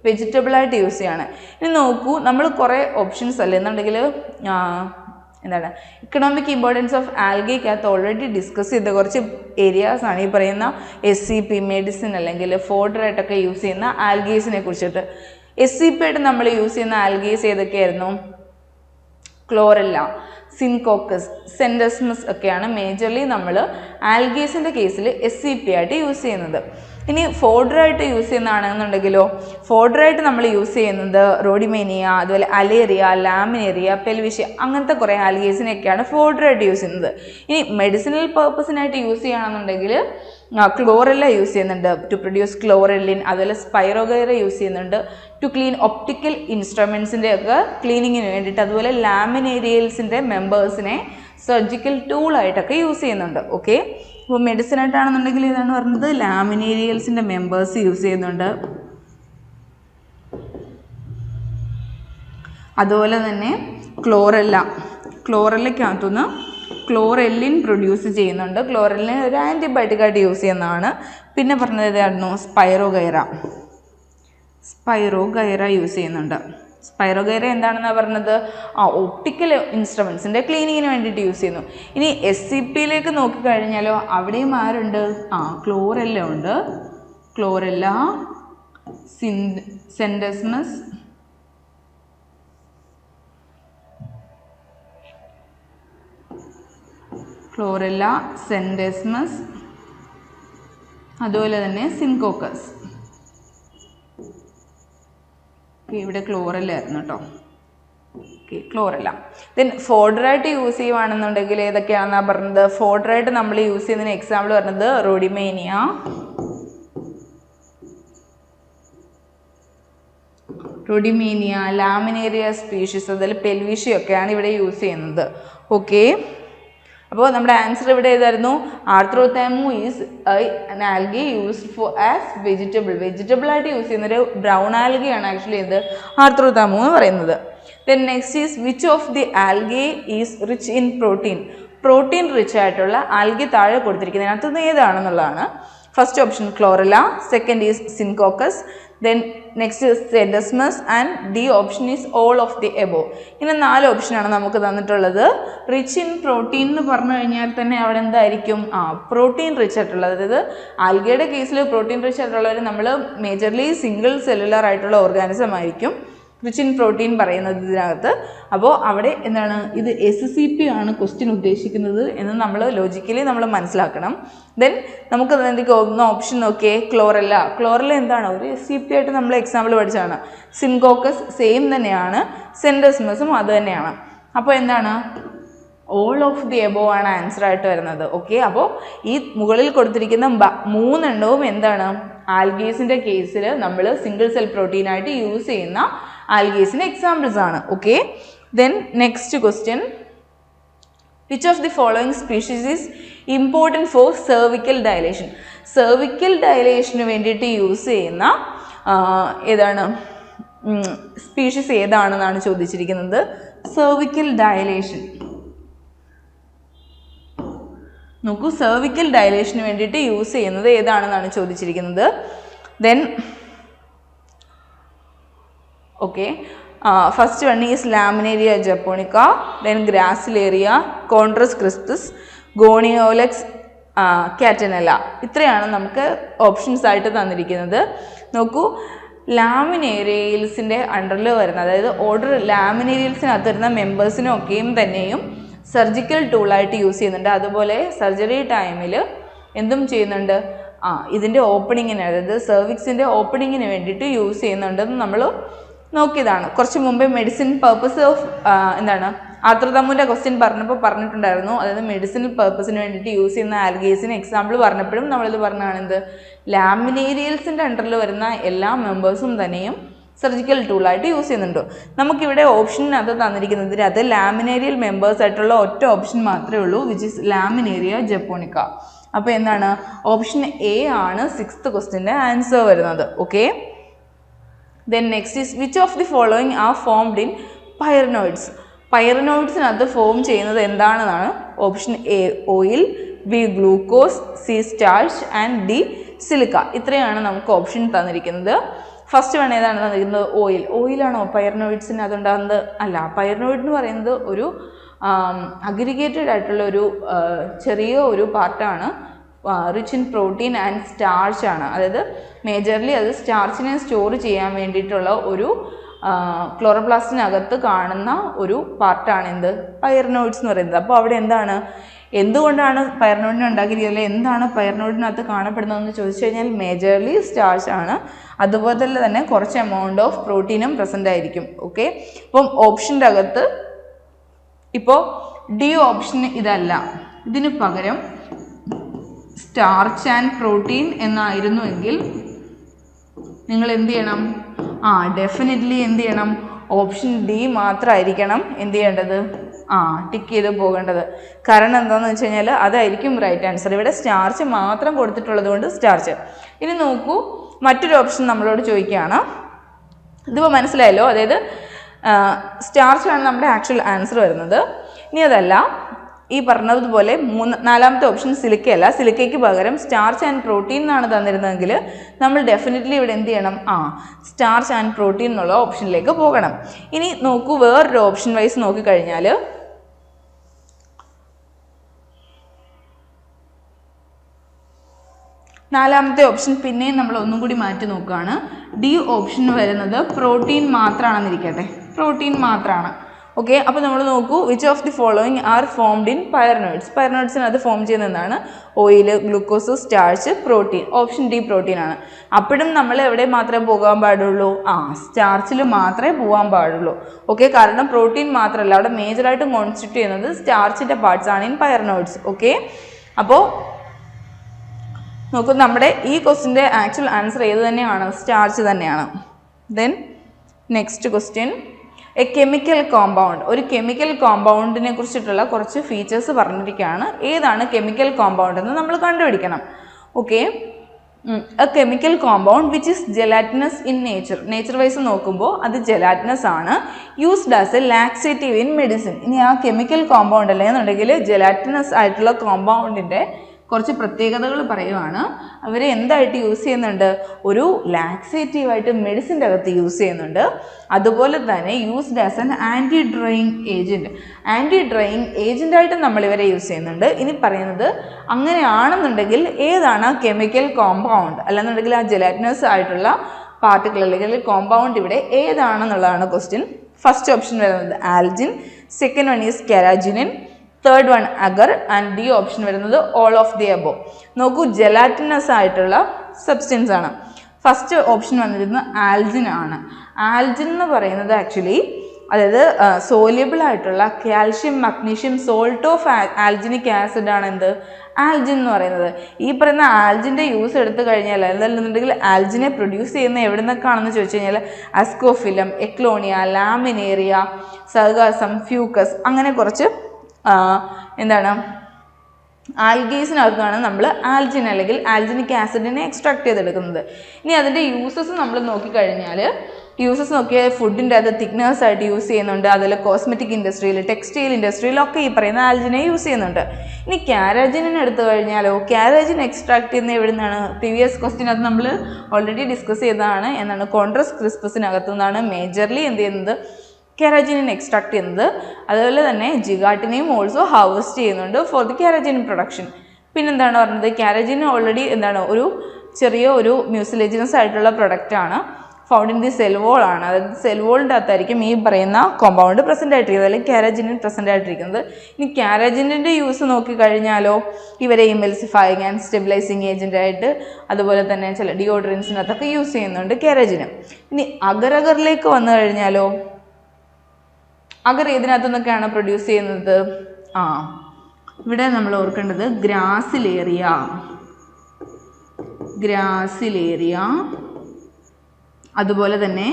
വെജിറ്റബിളായിട്ട് യൂസ് ചെയ്യാണ്. ഇനി നോക്കൂ, നമ്മൾ കുറേ ഓപ്ഷൻസ് അല്ലേ എന്നുണ്ടെങ്കിൽ എന്താണ് ഇക്കണോമിക് ഇമ്പോർട്ടൻസ് ഓഫ് ആൽഗയ്ക്കകത്ത് ഓൾറെഡി ഡിസ്കസ് ചെയ്ത കുറച്ച് ഏരിയാസാണ് ഈ പറയുന്ന SCP, മെഡിസിൻ അല്ലെങ്കിൽ ഫോഡറായിട്ടൊക്കെ യൂസ് ചെയ്യുന്ന ആൽഗേസിനെ കുറിച്ചിട്ട്. SCP ആയിട്ട് നമ്മൾ യൂസ് ചെയ്യുന്ന ആൽഗേസ് ഏതൊക്കെയായിരുന്നു? ക്ലോറല്ല, സിൻകോക്കസ്, സെൻഡസ്മസ് ഒക്കെയാണ് മേജർലി നമ്മൾ ആൽഗേസിൻ്റെ കേസിൽ SCP ആയിട്ട് യൂസ് ചെയ്യുന്നത്. ഇനി ഫോഡറായിട്ട് യൂസ് ചെയ്യുന്നതാണെന്നുണ്ടെങ്കിലോ, ഫോഡറായിട്ട് നമ്മൾ യൂസ് ചെയ്യുന്നത് റോഡിമേനിയ, അതുപോലെ അലേറിയ, ലാമിനേറിയ, പെൽവിഷ്യ, അങ്ങനത്തെ കുറേ ആൽഗേസിനെയൊക്കെയാണ് ഫോഡറായിട്ട് യൂസ് ചെയ്യുന്നത്. ഇനി മെഡിസിനൽ പർപ്പസിനായിട്ട് യൂസ് ചെയ്യുകയാണെന്നുണ്ടെങ്കിൽ ക്ലോറല്ല യൂസ് ചെയ്യുന്നുണ്ട്, ടു പ്രൊഡ്യൂസ് ക്ലോറെല്ലിൻ. അതുപോലെ സ്പൈറോഗൈറ യൂസ് ചെയ്യുന്നുണ്ട് ടു ക്ലീൻ ഒപ്റ്റിക്കൽ ഇൻസ്ട്രുമെൻസിൻ്റെ ഒക്കെ ക്ലീനിങ്ങിന് വേണ്ടിയിട്ട്. അതുപോലെ ലാമിനേരിയൽസിൻ്റെ മെമ്പേഴ്സിനെ സർജിക്കൽ ടൂളായിട്ടൊക്കെ യൂസ് ചെയ്യുന്നുണ്ട്. ഓക്കെ, അപ്പോൾ മെഡിസിൻ ആയിട്ടാണെന്നുണ്ടെങ്കിൽ ഇതാണ് പറഞ്ഞത്, ലാമിനേരിയൽസിൻ്റെ മെമ്പേഴ്സ് യൂസ് ചെയ്യുന്നുണ്ട്. അതുപോലെ തന്നെ ക്ലോറല്ലയ്ക്കകത്തുനിന്ന് ക്ലോറെല്ലിൻ പ്രൊഡ്യൂസ് ചെയ്യുന്നുണ്ട്. ക്ലോറെല്ലിൻ ഒരു ആൻറ്റിബയോട്ടിക്കായിട്ട് യൂസ് ചെയ്യുന്നതാണ്. പിന്നെ പറഞ്ഞത് ഏതായിരുന്നു? സ്പൈറോഗൈറ യൂസ് ചെയ്യുന്നുണ്ട്. സ്പൈറോഗൈറ എന്താണെന്നാണ് പറഞ്ഞത്? ഒപ്റ്റിക്കൽ ഇൻസ്ട്രുമെൻസിൻ്റെ ക്ലീനിങ്ങിന് വേണ്ടിയിട്ട് യൂസ് ചെയ്യുന്നു. ഇനി SCPയിലേക്ക് നോക്കിക്കഴിഞ്ഞാലോ, അവിടെയും ആരുണ്ട്? ക്ലോറെല്ല ഉണ്ട്. ക്ലോറെല്ല, സെൻഡസ്മസ്, ക്ലോറെല്ല, സെൻഡസ്മസ്, അതുപോലെ തന്നെ സിൻകോക്കസ്. ഇവിടെ ക്ലോറെല്ല ആയിരുന്നു കേട്ടോ. Okay, chlorella. ദെൻ ഫോഡറായിട്ട് യൂസ് ചെയ്യുവാണെന്നുണ്ടെങ്കിൽ ഏതൊക്കെയാണെന്നാണ് പറഞ്ഞത്? ഫോഡറായിട്ട് നമ്മൾ യൂസ് ചെയ്യുന്നതിന് എക്സാമ്പിൾ പറഞ്ഞത് റോഡിമേനിയ, ലാമിനേറിയ സ്പീഷീസ്, അതിൽ പെൽവിഷ്യൊക്കെയാണ് ഇവിടെ യൂസ് ചെയ്യുന്നത്. ഓക്കെ, അപ്പോൾ നമ്മുടെ ആൻസർ ഇവിടെ ഏതായിരുന്നു? Arthrothamnus is an algae used for as vegetable ആയിട്ട് യൂസ് ചെയ്യുന്നൊരു ബ്രൗൺ ആൽഗയാണ് ആക്ച്വലി ഇത് ആർത്രോതാമു എന്ന് പറയുന്നത്. Then next is which of the algae is rich in protein rich ആയിട്ടുള്ള ആൽഗെ താഴെ കൊടുത്തിരിക്കുന്നതിനകത്ത് ഏതാണെന്നുള്ളതാണ്. First option Chlorella, second is Synechococcus, then next is Scenedesmus and D option is all of the above. ഇങ്ങനെ 4 ഓപ്ഷനാണ് നമുക്ക് തന്നിട്ടുള്ളത്. റിച്ച് ഇൻ പ്രോട്ടീൻ എന്ന് പറഞ്ഞു കഴിഞ്ഞാൽ തന്നെ അവിടെ എന്തായിരിക്കും? പ്രോട്ടീൻ റിച്ച് ആയിട്ടുള്ളത്. അതായത് ആൽഗയുടെ കേസിൽ പ്രോട്ടീൻ റിച്ച് ആയിട്ടുള്ളവർ നമ്മൾ മേജർലി സിംഗിൾ സെല്ലുലാർ ആയിട്ടുള്ള ഓർഗാനിസം ആയിരിക്കും റിച്ച് ഇൻ പ്രോട്ടീൻ പറയുന്നത് ഇതിനകത്ത്. അപ്പോൾ അവിടെ എന്താണ് ഇത് SCP ആണ് ക്വസ്റ്റ്യൻ ഉദ്ദേശിക്കുന്നത് എന്ന് നമ്മൾ ലോജിക്കലി നമ്മൾ മനസ്സിലാക്കണം. ദെൻ നമുക്ക് എന്തൊക്കെ ഓപ്ഷൻ നോക്കിയേ? ക്ലോറെല്ല എന്താണ്? ഒരു SCP ആയിട്ട് നമ്മൾ എക്സാമ്പിൾ പഠിച്ചതാണ്. സിൻകോക്കസ് സെയിം തന്നെയാണ്, സെൻഡസ്മസും അത് തന്നെയാണ്. അപ്പോൾ എന്താണ്? ഓൾ ഓഫ് ദി എബോവ് ആണ് ആൻസർ ആയിട്ട് വരുന്നത്. ഓക്കെ, അപ്പോൾ ഈ മുകളിൽ കൊടുത്തിരിക്കുന്ന 3 എണ്ണവും എന്താണ്? ആൽഗേസിൻ്റെ കേസിൽ നമ്മൾ സിംഗിൾ സെൽ പ്രോട്ടീനായിട്ട് യൂസ് ചെയ്യുന്ന ആൽഗേസിൻ്റെ എക്സാമ്പിൾസ് ആണ്. Okay, then next question, which of the following species is important for cervical dilation? Cervical ഡയലേഷന് വേണ്ടിയിട്ട് യൂസ് ചെയ്യുന്ന ഏതാണ് സ്പീഷീസ് ഏതാണെന്നാണ് ചോദിച്ചിരിക്കുന്നത്. സെർവിക്കൽ ഡയലേഷൻ നോക്കൂ, സെർവിക്കൽ ഡയലേഷന് വേണ്ടിയിട്ട് യൂസ് ചെയ്യുന്നത് ഏതാണെന്നാണ് ചോദിച്ചിരിക്കുന്നത്. Then okay, first one is Laminaria japonica, then Gracilaria, Chondrus crispus, Gonyaulax catenella. ഇത്രയാണ് നമുക്ക് ഓപ്ഷൻസ് ആയിട്ട് തന്നിരിക്കുന്നത്. നോക്കൂ, ലാമിനേരിയൽസിൻ്റെ അണ്ടറിൽ വരുന്ന, അതായത് ഓർഡർ ലാമിനേരിയൽസിനകത്ത് വരുന്ന മെമ്പേഴ്സിനൊക്കെയും തന്നെയും സർജിക്കൽ ടൂളായിട്ട് യൂസ് ചെയ്യുന്നുണ്ട്. അതുപോലെ സർജറി ടൈമിൽ എന്തും ചെയ്യുന്നുണ്ട്, ഇതിൻ്റെ ഓപ്പണിങ്ങിന്, അതായത് സെർവിക്സിൻ്റെ ഓപ്പണിങ്ങിന് വേണ്ടിയിട്ട് യൂസ് ചെയ്യുന്നുണ്ടെന്ന് നമ്മൾ നോക്കിയതാണ്. കുറച്ച് മുമ്പേ മെഡിസിൻ പർപ്പസ് ഓഫ് എന്താണ് ആർത്രതമ്മുൻ്റെ ക്വസ്റ്റ്യൻ പറഞ്ഞപ്പോൾ പറഞ്ഞിട്ടുണ്ടായിരുന്നു. അതായത് മെഡിസിനൽ പർപ്പസിന് വേണ്ടിയിട്ട് യൂസ് ചെയ്യുന്ന ആൽഗേസിന് എക്സാമ്പിൾ പറഞ്ഞപ്പോഴും നമ്മളിത് പറഞ്ഞതാണ് എന്ത്, ലാമിനേരിയൽസിൻ്റെ അണ്ടറിൽ വരുന്ന എല്ലാ മെമ്പേഴ്സും തന്നെയും സർജിക്കൽ ടൂളായിട്ട് യൂസ് ചെയ്യുന്നുണ്ട്. നമുക്കിവിടെ ഓപ്ഷനകത്ത് തന്നിരിക്കുന്നതിന് അത് ലാമിനേരിയൽ മെമ്പേഴ്സ് ആയിട്ടുള്ള ഒറ്റ ഓപ്ഷൻ മാത്രമേ ഉള്ളൂ, വിച്ച് ഇസ് ലാമിനേരിയ ജപ്പോണിക്ക. അപ്പോൾ എന്താണ്, ഓപ്ഷൻ എ ആണ് 6th ക്വസ്റ്റ്യൻ്റെ ആൻസർ വരുന്നത്. Okay, then next is which of the following are formed in pyrenoids? പൈറനോയിഡ്സിനകത്ത് ഫോം ചെയ്യുന്നത് എന്താണെന്നാണ്. Option A oil, B glucose, C starch and D silica. ഇത്രയാണ് നമുക്ക് ഓപ്ഷൻ തന്നിരിക്കുന്നത്. ഫസ്റ്റ് വൺ ഏതാണ് തന്നിരിക്കുന്നത്? ഓയിൽ. ഓയിലാണോ പൈറനോയിഡ്സിന് അതുണ്ടാകുന്നത്? അല്ല. പൈറനോയിഡ് എന്ന് പറയുന്നത് ഒരു അഗ്രിഗേറ്റഡ് ആയിട്ടുള്ള ഒരു ചെറിയ ഒരു പാർട്ടാണ്, rich in protein and starch ആണ്. അതായത് മേജർലി അത് സ്റ്റാർച്ചിനെ സ്റ്റോർ ചെയ്യാൻ വേണ്ടിയിട്ടുള്ള ഒരു ക്ലോറോപ്ലാസ്റ്റിനകത്ത് കാണുന്ന ഒരു പാർട്ടാണ് എന്ത്, പൈറനോയിഡ്സ് എന്ന് പറയുന്നത്. അപ്പോൾ അവിടെ എന്താണ്, എന്തുകൊണ്ടാണ് പൈറനോയിഡിനെ ഉണ്ടാക്കിയിരിക്കുന്നത്, എന്താണ് പൈറനോയിഡിനകത്ത് കാണപ്പെടുന്നതെന്ന് ചോദിച്ചു കഴിഞ്ഞാൽ മേജർലി സ്റ്റാർച്ച് ആണ്. അതുപോലെ തന്നെ കുറച്ച് എമൗണ്ട് ഓഫ് പ്രോട്ടീനും പ്രസൻ്റ് ആയിരിക്കും. ഓക്കെ, അപ്പം ഓപ്ഷൻ്റെ അകത്ത് ഇപ്പോൾ ഡി ഓപ്ഷൻ ഇതല്ല, ഇതിന് പകരം സ്റ്റാർച്ച് ആൻഡ് പ്രോട്ടീൻ എന്നായിരുന്നുവെങ്കിൽ നിങ്ങൾ എന്ത് ചെയ്യണം, ഡെഫിനറ്റ്ലി എന്ത് ചെയ്യണം, ഓപ്ഷൻ ഡി മാത്രമായിരിക്കണം എന്ത് ചെയ്യേണ്ടത്, ടിക്ക് ചെയ്ത് പോകേണ്ടത്. കാരണം എന്താണെന്ന് വെച്ച് കഴിഞ്ഞാൽ അതായിരിക്കും റൈറ്റ് ആൻസർ. ഇവിടെ സ്റ്റാർച്ച് മാത്രം കൊടുത്തിട്ടുള്ളത് കൊണ്ട് സ്റ്റാർച്ച്. ഇനി നോക്കൂ, മറ്റൊരു ഓപ്ഷൻ നമ്മളോട് ചോദിക്കുകയാണ്. ഇതിപ്പോൾ മനസ്സിലായല്ലോ, അതായത് സ്റ്റാർച്ചാണ് നമ്മുടെ ആക്ച്വൽ ആൻസർ വരുന്നത്. ഇനി അതല്ല, ഈ പറഞ്ഞതുപോലെ നാലാമത്തെ ഓപ്ഷൻ സിലിക്കയല്ല, സിലിക്കയ്ക്ക് പകരം സ്റ്റാർച്ച് ആൻഡ് പ്രോട്ടീൻ എന്നാണ് തന്നിരുന്നതെങ്കിൽ നമ്മൾ ഡെഫിനറ്റ്ലി ഇവിടെ എന്ത് ചെയ്യണം, സ്റ്റാർച്ച് ആൻഡ് പ്രോട്ടീൻ എന്നുള്ള ഓപ്ഷനിലേക്ക് പോകണം. ഇനി നോക്കൂ, വേറൊരു ഓപ്ഷൻ വൈസ് നോക്കിക്കഴിഞ്ഞാൽ നാലാമത്തെ ഓപ്ഷൻ പിന്നെയും നമ്മൾ ഒന്നും കൂടി മാറ്റി നോക്കുകയാണ്. ഡി ഓപ്ഷൻ വരുന്നത് പ്രോട്ടീൻ മാത്രമാണെന്നിരിക്കട്ടെ, പ്രോട്ടീൻ മാത്രമാണ്. ഓക്കെ, അപ്പോൾ നമ്മൾ നോക്കൂ, which of the following are formed in pyrenoids? പൈറനോയിഡ്സിനകത്ത് ഫോം ചെയ്യുന്ന എന്താണ്, oil, glucose, starch, protein. Option D protein ആണ്. അപ്പോഴും നമ്മൾ എവിടെ മാത്രമേ പോകാൻ പാടുള്ളൂ, സ്റ്റാർച്ചിൽ മാത്രമേ പോകാൻ പാടുള്ളൂ. ഓക്കെ, കാരണം പ്രോട്ടീൻ മാത്രമല്ല, അവിടെ മേജറായിട്ടും കോൺസ്റ്റിറ്റ്യൂട്ട് ചെയ്യുന്നത് സ്റ്റാർച്ചിൻ്റെ പാർട്സ് ആണ് ഇൻ പൈറനോയിഡ്സ്. ഓക്കെ, അപ്പോൾ നോക്കൂ, നമ്മുടെ ഈ ക്വസ്റ്റിൻ്റെ ആക്ച്വൽ ആൻസർ ഏത് തന്നെയാണ്, സ്റ്റാർച്ച് തന്നെയാണ്. Then next question, A chemical compound. ഒരു കെമിക്കൽ കോമ്പൗണ്ടിനെ കുറിച്ചിട്ടുള്ള കുറച്ച് ഫീച്ചേഴ്സ് പറഞ്ഞിരിക്കുകയാണ്. ഏതാണ് കെമിക്കൽ കോമ്പൗണ്ട് എന്ന് നമ്മൾ കണ്ടുപിടിക്കണം. Okay, a chemical compound which is gelatinous in nature wise നോക്കുമ്പോൾ അത് ജെലാറ്റിനസ് ആണ്. Used as a laxative in medicine. ഇനി ആ കെമിക്കൽ കോമ്പൗണ്ട് അല്ലെന്നുണ്ടെങ്കിൽ ജെലാറ്റിനസ് ആയിട്ടുള്ള കോമ്പൗണ്ടിൻ്റെ കുറച്ച് പ്രത്യേകതകൾ പറയുവാണ്. അവർ എന്തായിട്ട് യൂസ് ചെയ്യുന്നുണ്ട്, ഒരു ലാക്സേറ്റീവായിട്ട് മെഡിസിൻ്റെ അകത്ത് യൂസ് ചെയ്യുന്നുണ്ട്. അതുപോലെ തന്നെ used as an anti drying agent. Anti drying ഏജൻ്റായിട്ട് നമ്മളിവരെ യൂസ് ചെയ്യുന്നുണ്ട്. ഇനി പറയുന്നത് അങ്ങനെയാണെന്നുണ്ടെങ്കിൽ ഏതാണ് കെമിക്കൽ കോമ്പൗണ്ട്, അല്ലെന്നുണ്ടെങ്കിൽ ആ ജെലാറ്റിനസ് ആയിട്ടുള്ള പാർട്ടിക്കിൾ അല്ലെങ്കിൽ കോമ്പൗണ്ട് ഇവിടെ ഏതാണെന്നുള്ളതാണ് ക്വസ്റ്റ്യൻ. ഫസ്റ്റ് ഓപ്ഷൻ വരുന്നത് algin, second one is carrageenan, third one agar and D option വരുന്നത് ഓൾ ഓഫ് ദി അബോ. നോക്കൂ, ജെലാറ്റിനസ് ആയിട്ടുള്ള സബ്സ്റ്റൻസ് ആണ്. ഫസ്റ്റ് ഓപ്ഷൻ വന്നിരുന്നത് ആൽജിൻ ആണ്. ആൽജിൻ എന്ന് പറയുന്നത് ആക്ച്വലി അതായത് സോല്യബിൾ ആയിട്ടുള്ള calcium magnesium salt of alginic acid ആണ് എന്ത് ആൽജിൻ എന്ന് പറയുന്നത്. ഈ പറയുന്ന ആൽജിൻ്റെ യൂസ് എടുത്തു കഴിഞ്ഞാൽ അതല്ലെന്നുണ്ടെങ്കിൽ ആൽജിനെ പ്രൊഡ്യൂസ് ചെയ്യുന്ന എവിടെ നിന്നൊക്കെയാണെന്ന് ചോദിച്ചു കഴിഞ്ഞാൽ അസ്കോഫിലം, എക്ലോണിയ, ലാമിനേറിയ, സർഗാസം, ഫ്യൂക്കസ്, അങ്ങനെ കുറച്ച് എന്താണ് ആൽഗീസിനകത്താണ് നമ്മൾ ആൽജിൻ അല്ലെങ്കിൽ ആൽജിനിക് ആസിഡിനെ എക്സ്ട്രാക്ട് ചെയ്തെടുക്കുന്നത്. ഇനി അതിൻ്റെ യൂസസ് നമ്മൾ നോക്കിക്കഴിഞ്ഞാൽ നോക്കിയാൽ ഫുഡിൻ്റെ അത് തിക്നെസ് ആയിട്ട് യൂസ് ചെയ്യുന്നുണ്ട്, അതിൽ കോസ്മെറ്റിക് ഇൻഡസ്ട്രിയിൽ, ടെക്സ്റ്റൈൽ ഇൻഡസ്ട്രിയിലൊക്കെ ഈ പറയുന്ന ആൽജിനെ യൂസ് ചെയ്യുന്നുണ്ട്. ഇനി കാരജിനെ എടുത്തു കഴിഞ്ഞാലോ, കാരജിൻ എക്സ്ട്രാക്ട് ചെയ്യുന്ന എവിടെ നിന്നാണ്? പ്രീവിയസ് ക്വസ്റ്റ്യനകത്ത് നമ്മൾ ഓൾറെഡി ഡിസ്കസ് ചെയ്തതാണ്. എന്നാണ് കോൺട്രസ് ക്രിസ്പസിനകത്തു നിന്നാണ് മേജർലി എന്ത് ചെയ്യുന്നത് കാരജിനെ എക്സ്ട്രാക്ട് ചെയ്യുന്നത്. അതുപോലെ തന്നെ ജിഗാട്ടിനെയും ഓൾസോ ഹാർവെസ്റ്റ് ചെയ്യുന്നുണ്ട് ഫോർ ദി കാരജിൻ പ്രൊഡക്ഷൻ. പിന്നെന്താണ് പറഞ്ഞത്? കാരജിൻ ഓൾറെഡി എന്താണ് ചെറിയ ഒരു മ്യൂസിലേജിനസ് ആയിട്ടുള്ള പ്രൊഡക്റ്റാണ്, found in the cell wall ആണ്. അതായത് സെൽ വോളിൻ്റെ അകത്തായിരിക്കും ഈ പറയുന്ന കോമ്പൗണ്ട് പ്രസൻ്റ് ആയിട്ടിരിക്കുന്നത്, അല്ലെങ്കിൽ കാരജിൻ പ്രസൻ്റ് ആയിട്ടിരിക്കുന്നത്. ഇനി കാരജിൻ്റെ യൂസ് നോക്കിക്കഴിഞ്ഞാലോ, ഇവരെ ഇമൽസിഫയിങ് ആൻഡ് സ്റ്റെബിലൈസിങ് ഏജൻ്റായിട്ട്, അതുപോലെ തന്നെ ചില ഡിയോഡ്രൻസിനകത്തൊക്കെ യൂസ് ചെയ്യുന്നുണ്ട് കാരജിന്. ഇനി അഗറിലേക്ക് വന്നു കഴിഞ്ഞാലോ, അഗർ ഏതിനകത്തു നിന്നൊക്കെയാണ് പ്രൊഡ്യൂസ് ചെയ്യുന്നത്? ഇവിടെ നമ്മൾ ഓർക്കേണ്ടത് ഗ്രാസിലേറിയ, അതുപോലെ തന്നെ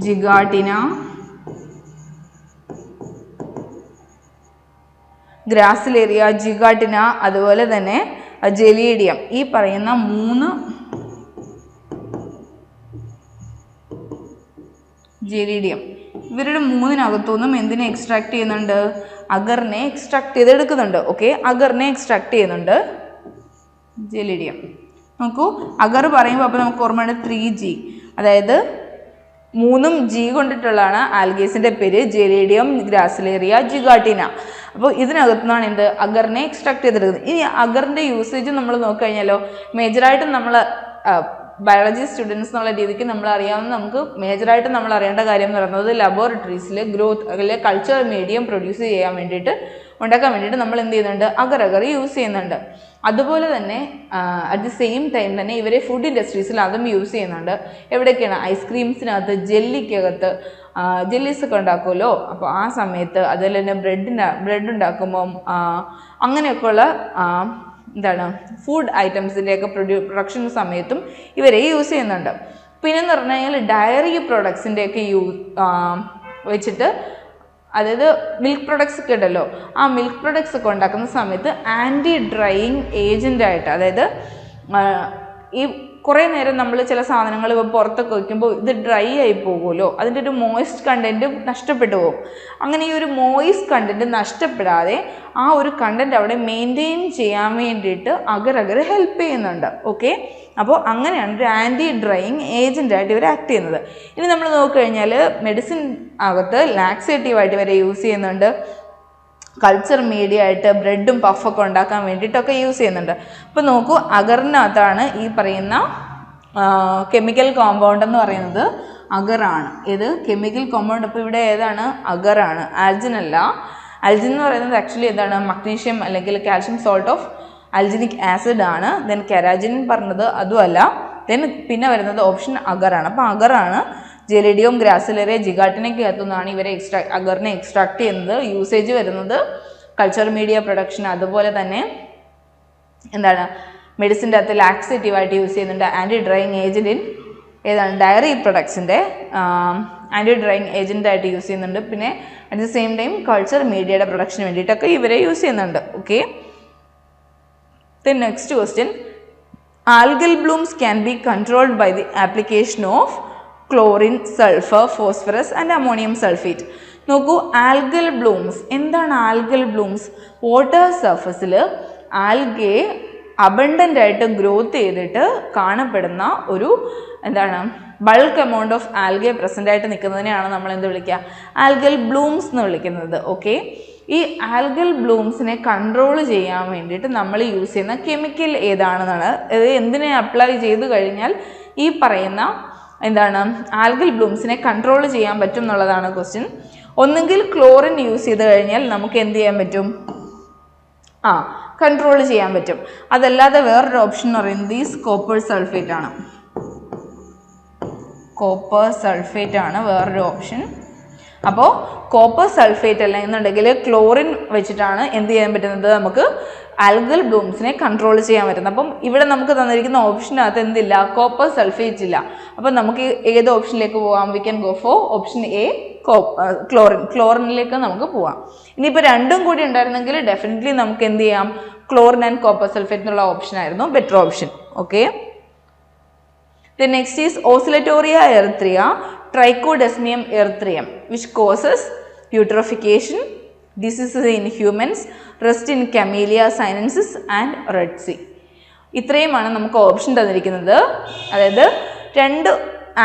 ജിഗാട്ടിന, അതുപോലെ തന്നെ ജെലീഡിയം. ഈ പറയുന്ന 3 ജെലീഡിയം, ഇവരുടെ 3-നകത്തുനിന്നും എന്തിനെ എക്സ്ട്രാക്ട് ചെയ്യുന്നുണ്ട്? അഗറിനെ എക്സ്ട്രാക്ട് ചെയ്തെടുക്കുന്നുണ്ട്. ഓക്കെ, അഗറിനെ എക്സ്ട്രാക്ട് ചെയ്യുന്നുണ്ട് ജെലീഡിയം. നോക്കൂ, അഗർ പറയുമ്പോൾ അപ്പോൾ നമുക്ക് ഓർമ്മയുണ്ട് 3G, അതായത് 3 G കൊണ്ടിട്ടുള്ളതാണ് ആൽഗേസിൻ്റെ പേര്, ജെലീഡിയം, ഗ്രാസിലേറിയ, ജിഗാട്ടിന. അപ്പോൾ ഇതിനകത്തുനിന്നാണ് എന്ത് അഗറിനെ എക്സ്ട്രാക്ട് ചെയ്തെടുക്കുന്നത്. ഇനി അഗറിൻ്റെ യൂസേജ് നമ്മൾ നോക്കിക്കഴിഞ്ഞാലോ, മേജറായിട്ടും നമ്മൾ ബയോളജി സ്റ്റുഡൻസ് എന്നുള്ള രീതിക്ക് നമ്മൾ അറിയാവുന്ന, നമുക്ക് മേജറായിട്ട് നമ്മൾ അറിയേണ്ട കാര്യം എന്ന് പറയുന്നത് ലബോറട്ടറീസിൽ ഗ്രോത്ത് അല്ലെങ്കിൽ കൾച്ചർ മീഡിയം പ്രൊഡ്യൂസ് ഉണ്ടാക്കാൻ വേണ്ടിയിട്ട് നമ്മൾ എന്ത് ചെയ്യുന്നുണ്ട്? അഗർ യൂസ് ചെയ്യുന്നുണ്ട്. അതുപോലെ തന്നെ അറ്റ് ദി സെയിം ടൈം തന്നെ ഇവരെ ഫുഡ് ഇൻഡസ്ട്രീസിൽ അതും യൂസ് ചെയ്യുന്നുണ്ട്. എവിടെയൊക്കെയാണ്? ഐസ്ക്രീംസിനകത്ത്, ജെല്ലിക്കകത്ത്, ജെല്ലീസൊക്കെ ഉണ്ടാക്കുമല്ലോ, അപ്പോൾ ആ സമയത്ത്, അതുപോലെ തന്നെ ബ്രെഡ് ഉണ്ടാക്കുമ്പം, അങ്ങനെയൊക്കെയുള്ള എന്താണ് ഫുഡ് ഐറ്റംസിൻ്റെയൊക്കെ പ്രൊഡക്ഷൻ സമയത്തും ഇവരെ യൂസ് ചെയ്യുന്നുണ്ട്. പിന്നെന്ന് പറഞ്ഞു കഴിഞ്ഞാൽ ഡയറി പ്രൊഡക്ട്സിൻ്റെയൊക്കെ വെച്ചിട്ട്, അതായത് മിൽക്ക് പ്രൊഡക്ട്സ് ഒക്കെ ഉണ്ടല്ലോ, ആ മിൽക്ക് പ്രൊഡക്ട്സ് ഒക്കെ ഉണ്ടാക്കുന്ന സമയത്ത് ആൻറ്റി ഡ്രൈയിങ് ഏജൻ്റായിട്ട്, അതായത് ഈ കുറേ നേരം നമ്മൾ ചില സാധനങ്ങൾ ഇപ്പോൾ പുറത്തൊക്കെ വയ്ക്കുമ്പോൾ ഇത് ഡ്രൈ ആയി പോകുമല്ലോ, അതിൻ്റെ ഒരു മോയിസ്റ്റ് കണ്ടൻറ്റ് നഷ്ടപ്പെട്ടു പോകും. അങ്ങനെ ഈ ഒരു മോയിസ്റ്റ് കണ്ടൻറ്റ് നഷ്ടപ്പെടാതെ ആ ഒരു കണ്ടൻറ്റ് അവിടെ മെയിൻറ്റെയിൻ ചെയ്യാൻ വേണ്ടിയിട്ട് അഗർ ഹെൽപ്പ് ചെയ്യുന്നുണ്ട്. ഓക്കെ, അപ്പോൾ അങ്ങനെയാണ് ഒരു ആൻറ്റി ഡ്രൈയിങ് ഏജൻ്റായിട്ട് ഇവർ ആക്ട് ചെയ്യുന്നത്. ഇനി നമ്മൾ നോക്കിക്കഴിഞ്ഞാൽ മെഡിസിൻ അകത്ത് ലാക്സേറ്റീവായിട്ട് ഇവരെ യൂസ് ചെയ്യുന്നുണ്ട്, കൾച്ചർ മീഡിയ ആയിട്ട് ബ്രെഡും പഫൊക്കെ ഉണ്ടാക്കാൻ വേണ്ടിയിട്ടൊക്കെ യൂസ് ചെയ്യുന്നുണ്ട്. അപ്പോൾ നോക്കൂ, അഗറിനകത്താണ് ഈ പറയുന്ന കെമിക്കൽ കോമ്പൗണ്ട് എന്ന് പറയുന്നത് അഗറാണ്. ഇത് കെമിക്കൽ കോമ്പൗണ്ട്. അപ്പോൾ ഇവിടെ ഏതാണ്? അഗറാണ്, ആൽജിൻ അല്ല. ആൽജിൻ എന്ന് പറയുന്നത് ആക്ച്വലി എന്താണ്? മഗ്നീഷ്യം അല്ലെങ്കിൽ calcium salt of alginic acid ആണ്. ദെൻ കെരാജിൻ പറഞ്ഞത് അതുമല്ല. പിന്നെ വരുന്നത് ഓപ്ഷൻ അഗറാണ്. അപ്പോൾ അഗറാണ് ജെലിഡിയം, ഗ്രാസിലേറിയ, ജിഗാട്ടിനൊക്കെ അകത്തുനിന്നാണ് ഇവരെ അഗറിനെ എക്സ്ട്രാക്ട് ചെയ്യുന്നത്. യൂസേജ് വരുന്നത് കൾച്ചർ മീഡിയ പ്രൊഡക്ഷൻ, അതുപോലെ തന്നെ എന്താണ് മെഡിസിൻ്റെ അകത്ത് ലാക്സേറ്റീവായിട്ട് യൂസ് ചെയ്യുന്നുണ്ട്, ആൻറ്റി ഡ്രൈയിങ് ഏജൻറ്റ് ഏതാണ് ഡയറി പ്രൊഡക്ട്സിൻ്റെ ആൻറ്റി ഡ്രൈയിങ് ഏജൻ്റായിട്ട് യൂസ് ചെയ്യുന്നുണ്ട്. പിന്നെ at the same time culture മീഡിയയുടെ പ്രൊഡക്ഷന് വേണ്ടിയിട്ടൊക്കെ ഇവരെ യൂസ് ചെയ്യുന്നുണ്ട്. Okay, then next question, algal blooms can be controlled by the application of chlorine, sulphur, phosphorus and ammonium sulphate. നോക്കൂ, ആൽഗൽ ബ്ലൂംസ് എന്താണ്? ആൽഗൽ ബ്ലൂംസ് വാട്ടർ സർഫസിൽ ആൽഗെ അബണ്ടൻ്റ് ആയിട്ട് ഗ്രോത്ത് ചെയ്തിട്ട് കാണപ്പെടുന്ന ഒരു എന്താണ് bulk amount of algae present ആയിട്ട് നിൽക്കുന്നതിനെയാണ് നമ്മൾ എന്ത് വിളിക്കുക? ആൽഗൽ ബ്ലൂംസ് എന്ന് വിളിക്കുന്നത്. ഓക്കെ, ഈ ആൽഗൽ ബ്ലൂംസിനെ കൺട്രോൾ ചെയ്യാൻ വേണ്ടിയിട്ട് നമ്മൾ യൂസ് ചെയ്യുന്ന കെമിക്കൽ ഏതാണെന്നാണ്, ഇത് എന്തിനെ അപ്ലൈ ചെയ്ത് കഴിഞ്ഞാൽ ഈ പറയുന്ന എന്താണ് ആൽഗൽ ബ്ലൂംസിനെ കൺട്രോൾ ചെയ്യാൻ പറ്റും എന്നുള്ളതാണ് ക്വസ്റ്റ്യൻ. ഒന്നുകിൽ ക്ലോറിൻ യൂസ് ചെയ്ത് കഴിഞ്ഞാൽ നമുക്ക് എന്ത് ചെയ്യാൻ പറ്റും? കൺട്രോൾ ചെയ്യാൻ പറ്റും. അതല്ലാതെ വേറൊരു ഓപ്ഷൻ എന്ന് പറയുന്നത് കോപ്പർ സൾഫേറ്റ് ആണ്. കോപ്പർ സൾഫേറ്റ് ആണ് വേറൊരു ഓപ്ഷൻ. അപ്പോൾ കോപ്പർ സൾഫേറ്റ് അല്ല എന്നുണ്ടെങ്കിൽ ക്ലോറിൻ വെച്ചിട്ടാണ് എന്ത് ചെയ്യാൻ പറ്റുന്നത്, നമുക്ക് ആൽഗൽ ബ്ലൂംസിനെ കൺട്രോൾ ചെയ്യാൻ പറ്റുന്നത്. അപ്പം ഇവിടെ നമുക്ക് തന്നിരിക്കുന്ന ഓപ്ഷനകത്ത് എന്തില്ല, കോപ്പർ സൾഫേറ്റ് ഇല്ല. അപ്പം നമുക്ക് ഏത് ഓപ്ഷനിലേക്ക് പോകാം? We can go for option A, ക്ലോറിനിലേക്ക് നമുക്ക് പോവാം. ഇനിയിപ്പോൾ രണ്ടും കൂടി ഉണ്ടായിരുന്നെങ്കിൽ ഡെഫിനറ്റ്ലി നമുക്ക് എന്ത് ചെയ്യാം, ക്ലോറിൻ ആൻഡ് കോപ്പർ സൾഫേറ്റ് എന്നുള്ള ഓപ്ഷൻ ആയിരുന്നു better option. Okay, the next is Oscillatoria erythrea, Trichodesmium erythraeum, which causes eutrophication, diseases in humans, rust in Camellia sinensis and Red Sea. ഇത്രയുമാണ് നമുക്ക് ഓപ്ഷൻ തന്നിരിക്കുന്നത്. അതായത് രണ്ട്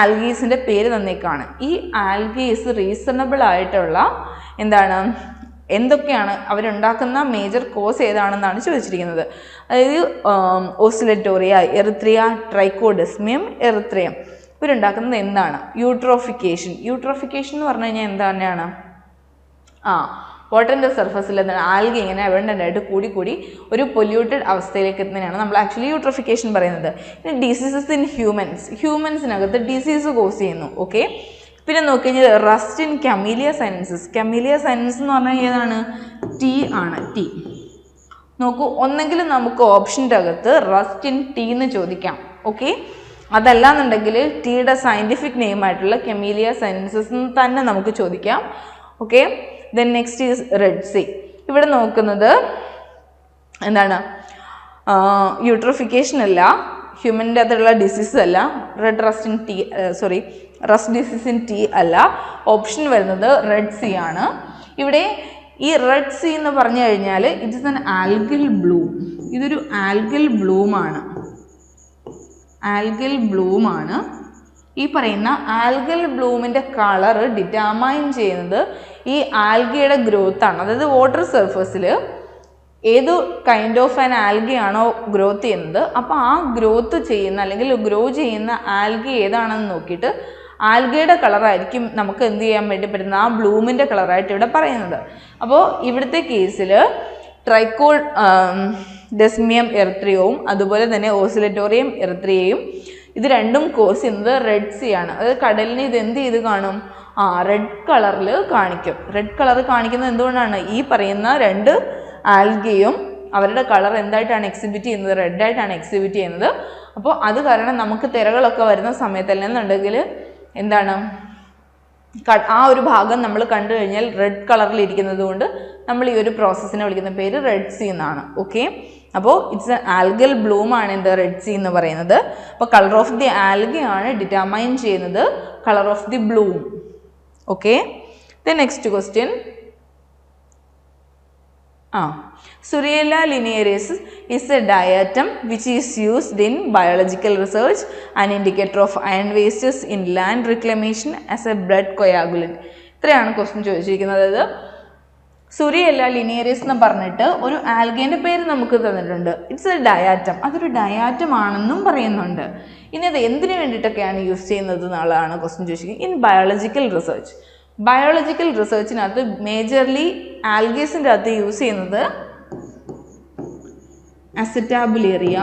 ആൽഗീസിൻ്റെ പേര് തന്നേക്കാണ്. ഈ ആൽഗീസ് റീസണബിൾ ആയിട്ടുള്ള എന്താണ്, എന്തൊക്കെയാണ് അവരുണ്ടാക്കുന്ന മേജർ കോസ് ഏതാണെന്നാണ് ചോദിച്ചിരിക്കുന്നത്. അതായത് ഓസിലറ്റോറിയ എറിത്രിയ, ട്രൈക്കോഡെസ്മിയം എറിത്രിയം ഇവരുണ്ടാക്കുന്നത് എന്താണ്? യൂട്രോഫിക്കേഷൻ. യൂട്രോഫിക്കേഷൻ എന്ന് പറഞ്ഞു കഴിഞ്ഞാൽ എന്ത് തന്നെയാണ്? വാട്ടറിൻ്റെ സർഫസിൽ എന്താണ്, ആൽഗി ഇങ്ങനെ അബണ്ടൻ്റ് ആയിട്ട് കൂടി കൂടി ഒരു പൊല്യൂട്ടഡ് അവസ്ഥയിലേക്ക് എത്തുന്നതിനാണ് നമ്മൾ ആക്ച്വലി യൂട്രോഫിക്കേഷൻ പറയുന്നത്. ഇനി ഡിസീസസ് ഇൻ ഹ്യൂമൻസിനകത്ത് ഡിസീസ് കോസ് ചെയ്യുന്നു. ഓക്കെ, പിന്നെ നോക്കിക്കഴിഞ്ഞാൽ rust in Camellia sinensis. Camellia sinensis എന്ന് പറഞ്ഞാൽ ഏതാണ്? ടി ആണ്. ടി നോക്കൂ, ഒന്നെങ്കിലും നമുക്ക് ഓപ്ഷൻ്റെ അകത്ത് റസ്റ്റ് ഇൻ ടി എന്ന് ചോദിക്കാം. ഓക്കെ, അതല്ല എന്നുണ്ടെങ്കിൽ ടീയുടെ സയൻറ്റിഫിക് നെയിം ആയിട്ടുള്ള കമീലിയ സൈനൻസിസ് തന്നെ നമുക്ക് ചോദിക്കാം. Okay, then next is Red Sea. ഇവിടെ നോക്കുന്നത് എന്താണ്, യൂട്രോഫിക്കേഷൻ അല്ല, ഹ്യൂമൻ്റെ അകത്തുള്ള ഡിസീസ് അല്ല, റസ്റ്റ് ഡിസീസ് ഇൻ ടി അല്ല, ഓപ്ഷൻ വരുന്നത് റെഡ് സീ ആണ്. ഇവിടെ ഈ റെഡ് സീ എന്ന് പറഞ്ഞു കഴിഞ്ഞാൽ it is an algal bloom. ഇതൊരു ആൽഗൽ ബ്ലൂമാണ്. ഈ പറയുന്ന ആൽഗൽ ബ്ലൂമിൻ്റെ കളർ ഡിറ്റർമൈൻ ചെയ്യുന്നത് ഈ ആൽഗയുടെ ഗ്രോത്ത് ആണ്. അതായത് വാട്ടർ സർഫസിൽ ഏത് കൈൻഡ് ഓഫ് ആൻ ആൽഗി ആണോ ഗ്രോത്ത് ചെയ്യുന്നത്, അപ്പോൾ ആ ഗ്രോത്ത് ചെയ്യുന്ന അല്ലെങ്കിൽ ഗ്രോ ചെയ്യുന്ന ആൽഗി ഏതാണെന്ന് നോക്കിയിട്ട് ആൽഗയുടെ കളറായിരിക്കും നമുക്ക് എന്ത് ചെയ്യാൻ വേണ്ടി പറ്റുന്ന ആ ബ്ലൂമിൻ്റെ കളറായിട്ട് ഇവിടെ പറയുന്നത്. അപ്പോൾ ഇവിടുത്തെ കേസിൽ ട്രൈക്കോഡെസ്മിയം എറിത്രിയവും അതുപോലെ തന്നെ ഓസിലറ്റോറിയം എറിത്രിയയും ഇത് രണ്ടും കോസ് ചെയ്യുന്നത് റെഡ് സീ ആണ്. അതായത് കടലിന് ഇത് എന്ത് ചെയ്ത് കാണും? റെഡ് കളറിൽ കാണിക്കും. റെഡ് കളർ കാണിക്കുന്നത് എന്തുകൊണ്ടാണ്? ഈ പറയുന്ന രണ്ട് ആൽഗയും അവരുടെ കളർ എന്തായിട്ടാണ് എക്സിബിറ്റ് ചെയ്യുന്നത്? റെഡായിട്ടാണ് എക്സിബിറ്റ് ചെയ്യുന്നത്. അപ്പോൾ അത് കാരണം നമുക്ക് തിരകളൊക്കെ വരുന്ന സമയത്തല്ലെന്നുണ്ടെങ്കിൽ എന്താണ്, ആ ഒരു ഭാഗം നമ്മൾ കണ്ടു കഴിഞ്ഞാൽ റെഡ് കളറിൽ ഇരിക്കുന്നത് കൊണ്ട് നമ്മൾ ഈ ഒരു പ്രോസസ്സിനെ വിളിക്കുന്ന പേര് റെഡ് സീ എന്നാണ്. ഓക്കെ, അപ്പോൾ ഇറ്റ്സ് എ ആൽഗൽ ബ്ലൂം ആണ് എന്ത് റെഡ് സീ എന്ന് പറയുന്നത്. അപ്പോൾ കളർ ഓഫ് ദി ആൽഗി ആണ് ഡിറ്റർമൈൻ ചെയ്യുന്നത് colour of the Bloom. Okay, the next question. Suriella linearis is a diatom which is used in biological research, an indicator of iron wastes in land reclamation as a blood coagulant. ഇത്രയാണ് ക്വസ്റ്റ്യൻ ചോദിച്ചിരിക്കുന്നത്. അതായത് സുരിയല്ല ലിനിയറിസ് എന്ന് പറഞ്ഞിട്ട് ഒരു ആൽഗേൻ്റെ പേര് നമുക്ക് തന്നിട്ടുണ്ട്. It's A diatom. അതൊരു ഡയാറ്റം ആണെന്നും പറയുന്നുണ്ട്. ഇനി അത് എന്തിനു വേണ്ടിയിട്ടൊക്കെയാണ് യൂസ് ചെയ്യുന്നത് എന്നുള്ളതാണ് ക്വസ്റ്റ്യൻ ചോദിച്ചിരിക്കുന്നത്. In biological research. ബയോളജിക്കൽ റിസർച്ചിനകത്ത് മേജർലി ആൽഗേസിൻ്റെ അകത്ത് യൂസ് ചെയ്യുന്നത് അസറ്റാബുലേറിയ,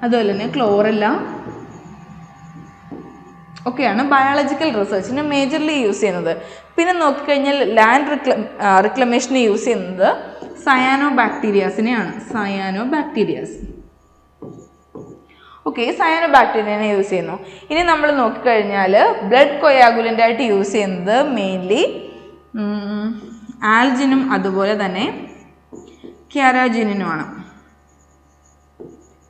അതുപോലെ തന്നെ ക്ലോറല്ല ഒക്കെയാണ് ബയോളജിക്കൽ റിസർച്ചിന് മേജർലി യൂസ് ചെയ്യുന്നത്. പിന്നെ നോക്കിക്കഴിഞ്ഞാൽ ലാൻഡ് റിക്ലമേഷന് യൂസ് ചെയ്യുന്നത് സയാനോ ബാക്ടീരിയാസിനെയാണ്. ഓക്കെ, സയാനോ ബാക്ടീരിയനെ യൂസ് ചെയ്യുന്നു. ഇനി നമ്മൾ നോക്കിക്കഴിഞ്ഞാൽ ബ്ലഡ് കൊയാഗുലൻ്റ് ആയിട്ട് യൂസ് ചെയ്യുന്നത് മെയിൻലി ആൽജിനും അതുപോലെ തന്നെ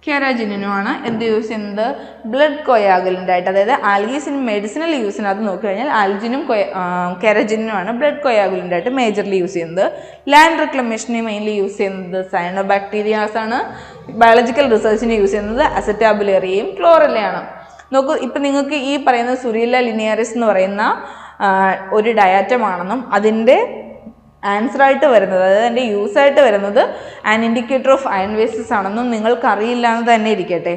കാരാജിനുമാണ് എന്ത് യൂസ് ചെയ്യുന്നത്? ബ്ലഡ് കൊയാഗുലൻ്റ് ആയിട്ട്. അതായത് ആൽഗീസിന് മെഡിസിനൽ യൂസിനകത്ത് നോക്കിക്കഴിഞ്ഞാൽ ആൽജിനും കാരാജിനുമാണ് ബ്ലഡ് കൊയാഗുലൻ്റ് ആയിട്ട് മേജർലി യൂസ് ചെയ്യുന്നത്. ലാൻഡ് റിക്ലമേഷന് മെയിൻലി യൂസ് ചെയ്യുന്നത് സയനോ ബാക്ടീരിയാസ് ആണ്. ബയോളജിക്കൽ റിസർച്ചിന് യൂസ് ചെയ്യുന്നത് അസറ്റാബുലേറിയയും ക്ലോറല്ലയാണ്. നോക്കൂ, ഇപ്പം നിങ്ങൾക്ക് ഈ പറയുന്ന സുരിയല്ല ലിനിയറിസ് എന്ന് പറയുന്ന ഒരു ഡയാറ്റമാണെന്നും അതിൻ്റെ ആൻസറായിട്ട് വരുന്നത്, അതായത് അതിൻ്റെ യൂസായിട്ട് വരുന്നത് an indicator of iron wastes ആണെന്നും നിങ്ങൾക്കറിയില്ല എന്ന് തന്നെ ഇരിക്കട്ടെ.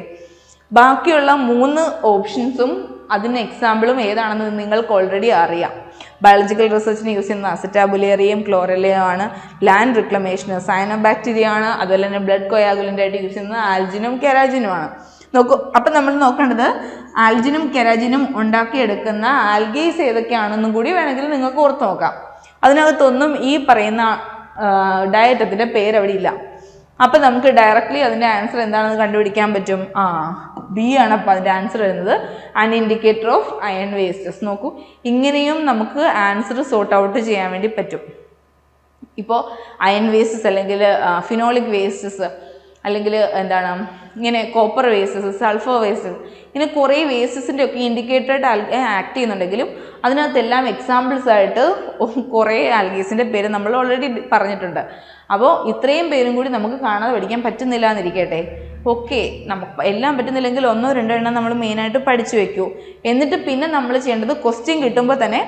ബാക്കിയുള്ള 3 ഓപ്ഷൻസും അതിന് എക്സാമ്പിളും ഏതാണെന്ന് നിങ്ങൾക്ക് ഓൾറെഡി അറിയാം. ബയോളജിക്കൽ റിസർച്ചിന് യൂസ് ചെയ്യുന്ന അസറ്റാബുലേറിയയും ക്ലോറല്ലയും ആണ്. ലാൻഡ് റിക്ലമേഷന് സയനോ ബാക്ടീരിയ ആണ്. അതുപോലെ തന്നെ ബ്ലഡ് കൊയാഗുലൻ്റ് ആയിട്ട് യൂസ് ചെയ്യുന്നത് ആൽജിനും കാരാജിനുമാണ്. നോക്കൂ, അപ്പം നമ്മൾ നോക്കേണ്ടത് ആൽജിനും കെരാജിനും ഉണ്ടാക്കിയെടുക്കുന്ന ആൽഗേസ് ഏതൊക്കെയാണെന്നും കൂടി വേണമെങ്കിൽ നിങ്ങൾക്ക് ഓർത്ത് നോക്കാം. അതിനകത്തൊന്നും ഈ പറയുന്ന ഡയറ്റത്തിൻ്റെ പേര് അവിടെ ഇല്ല. അപ്പം നമുക്ക് ഡയറക്റ്റ്ലി അതിൻ്റെ ആൻസർ എന്താണെന്ന് കണ്ടുപിടിക്കാൻ പറ്റും. ബി ആണ് അപ്പം അതിൻ്റെ ആൻസർ വരുന്നത്. And indicator of iron wastes. നോക്കൂ, ഇങ്ങനെയും നമുക്ക് ആൻസർ സോർട്ട് ഔട്ട് ചെയ്യാൻ വേണ്ടി പറ്റും. ഇപ്പോൾ അയൺ വേസ്റ്റസ് അല്ലെങ്കിൽ ഫിനോളിക് വേസ്റ്റസ് അല്ലെങ്കിൽ എന്താണ് ഇങ്ങനെ കോപ്പർ വേസ്റ്റസ്, സൾഫർ വേസ്റ്റസ്, ഇങ്ങനെ കുറേ വേസ്റ്റസിൻ്റെ ഒക്കെ ഇൻഡിക്കേറ്ററായിട്ട് ആക്ട് ചെയ്യുന്നുണ്ടെങ്കിലും അതിനകത്തെല്ലാം എക്സാമ്പിൾസ് ആയിട്ട് കുറേ ആൽഗീസിൻ്റെ പേര് നമ്മൾ ഓൾറെഡി പറഞ്ഞിട്ടുണ്ട്. അപ്പോൾ ഇത്രയും പേരും കൂടി നമുക്ക് കാണാതെ പഠിക്കാൻ പറ്റുന്നില്ല എന്നിരിക്കട്ടെ. ഓക്കെ, നമുക്ക് എല്ലാം പറ്റുന്നില്ലെങ്കിൽ 1-2 എണ്ണം നമ്മൾ മെയിനായിട്ട് പഠിച്ചു വെക്കൂ. എന്നിട്ട് പിന്നെ നമ്മൾ ചെയ്യേണ്ടത് ക്വസ്റ്റ്യൻ കിട്ടുമ്പോൾ തന്നെ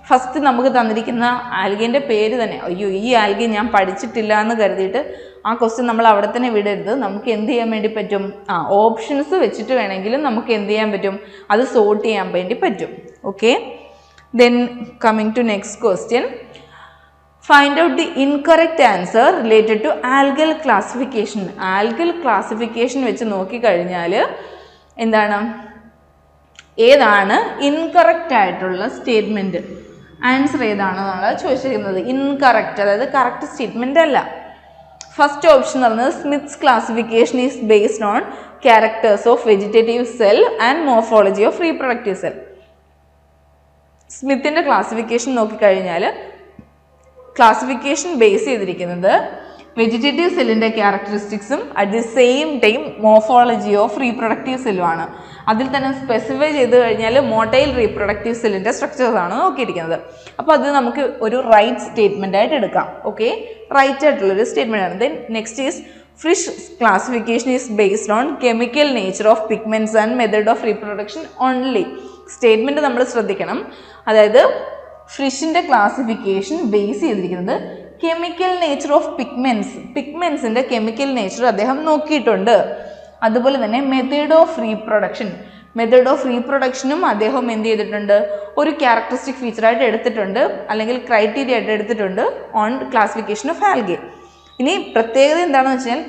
ഫസ്റ്റ് നമുക്ക് തന്നിരിക്കുന്ന ആൽഗേൻ്റെ പേര് തന്നെ, അയ്യോ ഈ ആൽഗെ ഞാൻ പഠിച്ചിട്ടില്ല എന്ന് കരുതിയിട്ട് ആ ക്വസ്റ്റ്യൻ നമ്മൾ അവിടെ തന്നെ വിടരുത്. നമുക്ക് എന്ത് ചെയ്യാൻ വേണ്ടി പറ്റും, ഓപ്ഷൻസ് വെച്ചിട്ട് വേണമെങ്കിലും നമുക്ക് എന്ത് ചെയ്യാൻ പറ്റും, അത് സോർട്ട് ചെയ്യാൻ വേണ്ടി പറ്റും. Okay, then coming to next question. Find out the incorrect answer related to algal classification. Algal classification വെച്ച് നോക്കിക്കഴിഞ്ഞാൽ എന്താണ്, ഏതാണ് ഇൻകറക്റ്റ് ആയിട്ടുള്ള സ്റ്റേറ്റ്മെൻറ്റ്, ആൻസർ ഏതാണെന്നാണ് ചോദിച്ചിരിക്കുന്നത്. ഇൻകറക്റ്റ്, അതായത് കറക്റ്റ് സ്റ്റേറ്റ്മെൻ്റ് അല്ല. ഫസ്റ്റ് ഓപ്ഷൻ എന്ന് പറയുന്നത് Smith's classification is based on characters of vegetative cell and morphology of reproductive cell. സ്മിത്തിൻ്റെ ക്ലാസിഫിക്കേഷൻ നോക്കിക്കഴിഞ്ഞാൽ ക്ലാസിഫിക്കേഷൻ ബേസ് ചെയ്തിരിക്കുന്നത് വെജിറ്റേറ്റീവ് സെല്ലിൻ്റെ ക്യാരക്ടറിസ്റ്റിക്സും at the same time morphology of reproductive സെല്ലുമാണ്. അതിൽ തന്നെ സ്പെസിഫൈ ചെയ്ത് കഴിഞ്ഞാൽ മോട്ടൈൽ റീപ്രൊഡക്റ്റീവ് സെല്ലിൻ്റെ സ്ട്രക്ചേഴ്സാണ് നോക്കിയിരിക്കുന്നത്. അപ്പോൾ അത് നമുക്ക് ഒരു റൈറ്റ് സ്റ്റേറ്റ്മെൻ്റ് ആയിട്ട് എടുക്കാം. ഓക്കെ, റൈറ്റ് ആയിട്ടുള്ളൊരു സ്റ്റേറ്റ്മെൻ്റ് ആണ്. ദെൻ നെക്സ്റ്റ് ഈസ് ഫിഷ് classification is based on chemical nature of pigments and method of reproduction only. Statement നമ്മൾ ശ്രദ്ധിക്കണം. അതായത് ഫിഷിൻ്റെ ക്ലാസിഫിക്കേഷൻ ബേസ് ചെയ്തിരിക്കുന്നത് കെമിക്കൽ നേച്ചർ ഓഫ് പിഗ്മെൻസിൻ്റെ കെമിക്കൽ നേച്ചർ അദ്ദേഹം നോക്കിയിട്ടുണ്ട്. അതുപോലെ തന്നെ മെത്തേഡ് ഓഫ് റീപ്രൊഡക്ഷനും അദ്ദേഹം എന്ത് ചെയ്തിട്ടുണ്ട്, ഒരു ക്യാരക്ടറിസ്റ്റിക് ഫീച്ചറായിട്ട് എടുത്തിട്ടുണ്ട്, അല്ലെങ്കിൽ ക്രൈറ്റീരിയ ആയിട്ട് എടുത്തിട്ടുണ്ട് ഓൺ ക്ലാസിഫിക്കേഷൻ ഓഫ് ആൽഗെ. ഇനി പ്രത്യേകത എന്താണെന്ന് വെച്ചാൽ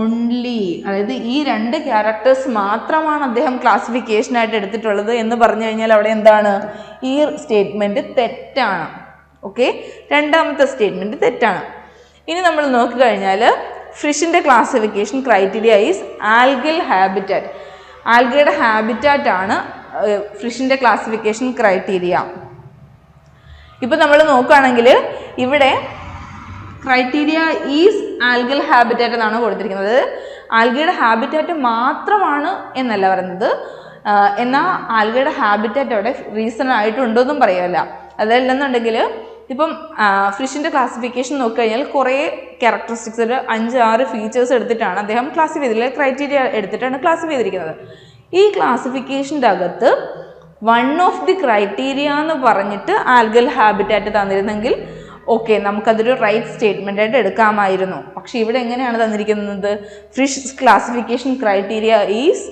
ഓൺലി, അതായത് ഈ 2 ക്യാരക്ടേഴ്സ് മാത്രമാണ് അദ്ദേഹം ക്ലാസിഫിക്കേഷനായിട്ട് എടുത്തിട്ടുള്ളത് എന്ന് പറഞ്ഞു കഴിഞ്ഞാൽ അവിടെ എന്താണ്, ഈ സ്റ്റേറ്റ്മെൻറ്റ് തെറ്റാണ്. ഓക്കെ, രണ്ടാമത്തെ സ്റ്റേറ്റ്മെൻറ്റ് തെറ്റാണ്. ഇനി നമ്മൾ നോക്കിക്കഴിഞ്ഞാൽ ഫിഷിൻ്റെ classification criteria is algal habitat. ആൽഗയുടെ ഹാബിറ്റാറ്റ് ആണ് ഫിഷിൻ്റെ ക്ലാസിഫിക്കേഷൻ ക്രൈറ്റീരിയ. ഇപ്പം നമ്മൾ നോക്കുകയാണെങ്കിൽ ഇവിടെ ക്രൈറ്റീരിയ ഈസ് ആൽഗൽ ഹാബിറ്റാറ്റ് എന്നാണ് കൊടുത്തിരിക്കുന്നത്. ആൽഗയുടെ ഹാബിറ്റാറ്റ് മാത്രമാണ് എന്നല്ല പറയുന്നത്, എന്നാൽ ആൽഗയുടെ ഹാബിറ്റാറ്റ് അവിടെ റീസൺ ആയിട്ടുണ്ടോയെന്നും പറയുമല്ല. അതല്ലെന്നുണ്ടെങ്കിൽ ഇപ്പം ഫിഷിൻ്റെ ക്ലാസിഫിക്കേഷൻ നോക്കിക്കഴിഞ്ഞാൽ കുറേ ക്യാരക്ടറിസ്റ്റിക്സ്, ഒരു 5-6 ഫീച്ചേഴ്സ് എടുത്തിട്ടാണ് അദ്ദേഹം ക്ലാസിഫൈ ചെയ്തിരിക്കുന്നത്, ക്രൈറ്റീരിയ എടുത്തിട്ടാണ് ക്ലാസിഫൈ ചെയ്തിരിക്കുന്നത്. ഈ ക്ലാസിഫിക്കേഷൻ്റെ അകത്ത് വൺ ഓഫ് ദി ക്രൈറ്റീരിയ എന്ന് പറഞ്ഞിട്ട് ആൽഗൽ ഹാബിറ്റാറ്റ് തന്നിരുന്നെങ്കിൽ ഓക്കെ, നമുക്കതൊരു റൈറ്റ് സ്റ്റേറ്റ്മെൻ്റ് ആയിട്ട് എടുക്കാമായിരുന്നു. പക്ഷെ ഇവിടെ എങ്ങനെയാണ് തന്നിരിക്കുന്നത്, ഫിഷ് classification criteria is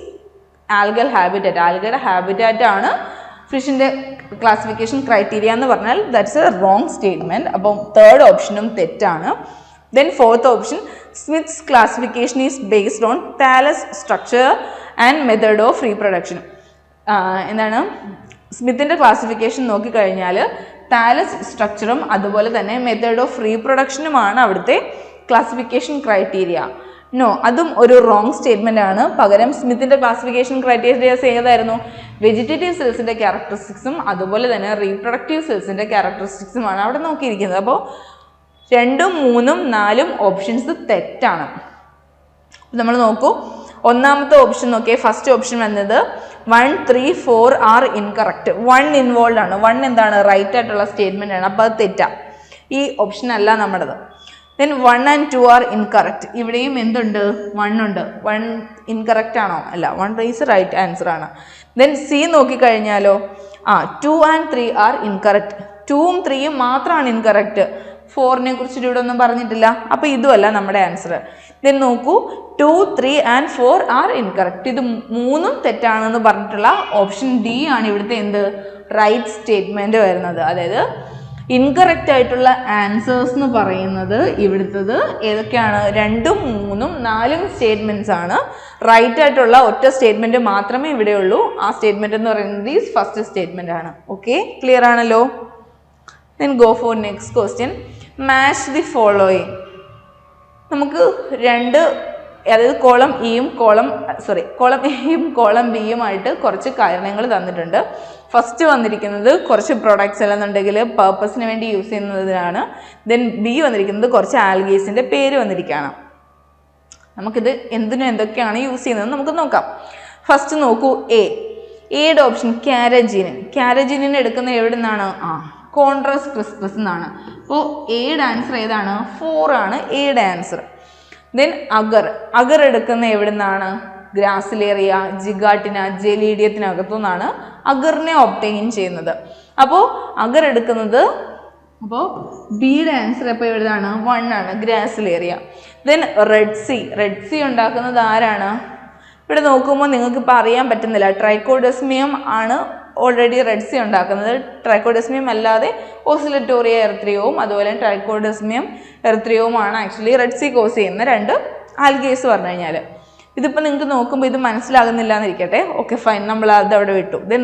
algal habitat. ആൽഗയുടെ ഹാബിറ്റാറ്റ് ആണ് ഫിഷിൻ്റെ ക്ലാസിഫിക്കേഷൻ ക്രൈറ്റീരിയ എന്ന് പറഞ്ഞാൽ ദാറ്റ്സ് എ റോങ് സ്റ്റേറ്റ്മെൻറ്റ്. അപ്പം തേർഡ് ഓപ്ഷനും തെറ്റാണ്. Then fourth option Smith's classification is based on thallus structure and method of reproduction. എന്താണ്, സ്മിത്തിൻ്റെ ക്ലാസിഫിക്കേഷൻ നോക്കിക്കഴിഞ്ഞാൽ താലസ് സ്ട്രക്ചറും അതുപോലെ തന്നെ മെത്തേഡ് ഓഫ് റീപ്രൊഡക്ഷനുമാണ് അവിടുത്തെ ക്ലാസിഫിക്കേഷൻ ക്രൈറ്റീരിയ. നോ, അതും ഒരു റോങ് സ്റ്റേറ്റ്മെൻ്റ് ആണ്. പകരം സ്മിത്തിൻ്റെ ക്ലാസിഫിക്കേഷൻ ക്രൈറ്റീരിയാസ് ഏതായിരുന്നു, വെജിറ്റേറ്റീവ് സെൽസിൻ്റെ ക്യാരക്ടറിസ്റ്റിക്സും അതുപോലെ തന്നെ റീപ്രൊഡക്റ്റീവ് സെൽസിൻ്റെ ക്യാരക്ടറിസ്റ്റിക്സുമാണ് അവിടെ നോക്കിയിരിക്കുന്നത്. അപ്പോൾ 2, 3, 4 ഓപ്ഷൻസ് തെറ്റാണ്. നമ്മൾ നോക്കൂ, ഒന്നാമത്തെ ഓപ്ഷൻ നോക്കിയേ, ഫസ്റ്റ് ഓപ്ഷൻ വന്നത് 1, 3, 4 ആർ ഇൻകറക്റ്റ്. 1 ഇൻവോൾവ് ആണ്. 1 എന്താണ്, റൈറ്റ് ആയിട്ടുള്ള സ്റ്റേറ്റ്മെൻ്റ് ആണ്. അപ്പോൾ അത് തെറ്റാണ്, ഈ ഓപ്ഷൻ അല്ല നമ്മുടേത്. Then 1 and 2 are incorrect. ഇവിടെയും എന്തുണ്ട്, 1 ഉണ്ട്. 1 ഇൻകറക്റ്റ് ആണോ, അല്ല, 1 ഈസ് റൈറ്റ് ആൻസർ ആണ്. ദെൻ സി നോക്കിക്കഴിഞ്ഞാലോ, 2 and 3 ആർ ഇൻകറക്റ്റ്. 2ഉം 3ഉം മാത്രമാണ് ഇൻകറക്റ്റ്, 4നെ കുറിച്ചിട്ട് ഇവിടെ ഒന്നും പറഞ്ഞിട്ടില്ല. അപ്പോൾ ഇതുമല്ല നമ്മുടെ ആൻസർ. ദെൻ നോക്കൂ, 2, 3 and 4 ആർ ഇൻകറക്റ്റ്. ഇത് 3ഉം തെറ്റാണെന്ന് പറഞ്ഞിട്ടുള്ള ഓപ്ഷൻ ഡി ആണ് ഇവിടുത്തെ എന്ത്, റൈറ്റ് സ്റ്റേറ്റ്മെൻറ്റ് വരുന്നത്. അതായത് ഇൻകറക്റ്റ് ആയിട്ടുള്ള ആൻസേഴ്സ് എന്ന് പറയുന്നത് ഇവിടുത്തത് ഏതൊക്കെയാണ്? 2, 3, 4 സ്റ്റേറ്റ്മെന്റ്സ് ആണ്. റൈറ്റ് ആയിട്ടുള്ള ഒറ്റ സ്റ്റേറ്റ്മെന്റ് മാത്രമേ ഇവിടെ ഉള്ളൂ. ആ സ്റ്റേറ്റ്മെന്റ് എന്ന് പറയുന്നത് ഈ ഫസ്റ്റ് സ്റ്റേറ്റ്മെന്റ് ആണ്. ഓക്കെ, ക്ലിയർ ആണല്ലോ? then go for next question. match the following. നമുക്ക് അതായത് കോളം എയും കോളം എയും കോളം ബിയും ആയിട്ട് കുറച്ച് കാര്യങ്ങൾ തന്നിട്ടുണ്ട്. ഫസ്റ്റ് വന്നിരിക്കുന്നത് കുറച്ച് പ്രൊഡക്ട്സ് അല്ലെന്നുണ്ടെങ്കിൽ പർപ്പസിന് വേണ്ടി യൂസ് ചെയ്യുന്നതിനാണ്. ദെൻ ബി വന്നിരിക്കുന്നത് കുറച്ച് ആൽഗീസിൻ്റെ പേര് വന്നിരിക്കുകയാണ്. നമുക്കിത് എന്തൊക്കെയാണ് യൂസ് ചെയ്യുന്നത് നമുക്ക് നോക്കാം. ഫസ്റ്റ് നോക്കൂ, എയുടെ ഓപ്ഷൻ കാരജിനിൻ എടുക്കുന്ന എവിടെ നിന്നാണ്? കോൺട്രസ് ക്രിസ്പസ് എന്നാണ്. അപ്പോൾ എയുടെ ആൻസർ ഏതാണ്? 4 ആണ് എയുടെ ആൻസർ. ദെൻ അഗർ എടുക്കുന്ന എവിടെ നിന്നാണ്? ഗ്രാസിലേറിയ, ജിഗാട്ടിന, ജലീഡിയത്തിനകത്തു നിന്നാണ് അഗറിനെ ഒബ്റ്റെയിൻ ചെയ്യുന്നത്. അപ്പോൾ അഗർ എടുക്കുന്നത്, അപ്പോൾ ബിയുടെ ആൻസർ അപ്പോൾ എവിടെയാണ്? 1 ആണ്, ഗ്രാസിലേറിയ. ദെൻ റെഡ് സി ഉണ്ടാക്കുന്നത് ആരാണ്? ഇവിടെ നോക്കുമ്പോൾ നിങ്ങൾക്ക് ഇപ്പോൾ അറിയാൻ പറ്റുന്നില്ല. ട്രൈക്കോഡെസ്മിയം ആണ് ഓൾറെഡി റെഡ് സി ഉണ്ടാക്കുന്നത്. ട്രൈക്കോഡെസ്മിയം അല്ലാതെ ഓസിലറ്റോറിയ എർത്രയവും അതുപോലെ ട്രൈക്കോഡെസ്മിയം എർത്രയവുമാണ് ആക്ച്വലി റെഡ് സി കോസ് ചെയ്യുന്ന 2 ആൽഗേസ് പറഞ്ഞു കഴിഞ്ഞാൽ. ഇതിപ്പോൾ നിങ്ങൾക്ക് നോക്കുമ്പോൾ ഇത് മനസ്സിലാകുന്നില്ല എന്നിരിക്കട്ടെ. ഓക്കെ ഫൈൻ, നമ്മൾ അത് അവിടെ വിട്ടു. ദെൻ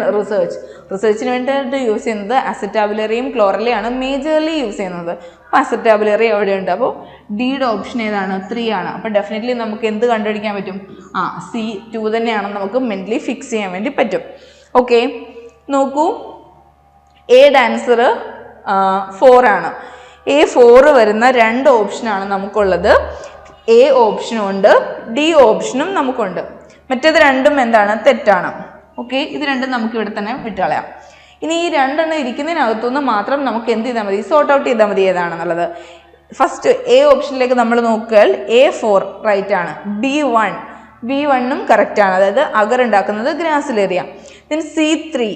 റിസർച്ചിന് വേണ്ടിയിട്ട് യൂസ് ചെയ്യുന്നത് അസറ്റാബുലറിയും ക്ലോറലയാണ് മേജർലി യൂസ് ചെയ്യുന്നത്. അപ്പോൾ അസറ്റാബുലറി എവിടെയുണ്ട്? അപ്പോൾ ഡിയുടെ ഓപ്ഷൻ ഏതാണ്? 3 ആണ്. അപ്പോൾ ഡെഫിനറ്റ്ലി നമുക്ക് എന്ത് കണ്ടുപിടിക്കാൻ പറ്റും? C2 തന്നെയാണെന്ന് നമുക്ക് മെൻ്റലി ഫിക്സ് ചെയ്യാൻ വേണ്ടി പറ്റും. ഓക്കെ, നോക്കൂ, എയുടെ ആൻസർ 4 ആണ്. A4 വരുന്ന 2 ഓപ്ഷനാണ് നമുക്കുള്ളത്. എ ഓപ്ഷനും ഉണ്ട്, ഡി ഓപ്ഷനും നമുക്കുണ്ട്. മറ്റേത് രണ്ടും എന്താണ്? തെറ്റാണ്. ഓക്കെ, ഇത് രണ്ടും നമുക്ക് ഇവിടെ തന്നെ വിട്ടുകളയാം. ഇനി ഈ 2 ഇരിക്കുന്നതിനകത്തുനിന്ന് മാത്രം നമുക്ക് എന്ത് ചെയ്താൽ മതി? സോർട്ട് ഔട്ട് ചെയ്താൽ മതി ഏതാണെന്നുള്ളത്. ഫസ്റ്റ് എ ഓപ്ഷനിലേക്ക് നമ്മൾ നോക്കിയാൽ A4 റൈറ്റ് ആണ്. B1 കറക്റ്റ് ആണ്, അതായത് അഗർ ഉണ്ടാക്കുന്നത് ഗ്രാസിലേറിയ. ദെൻ C3,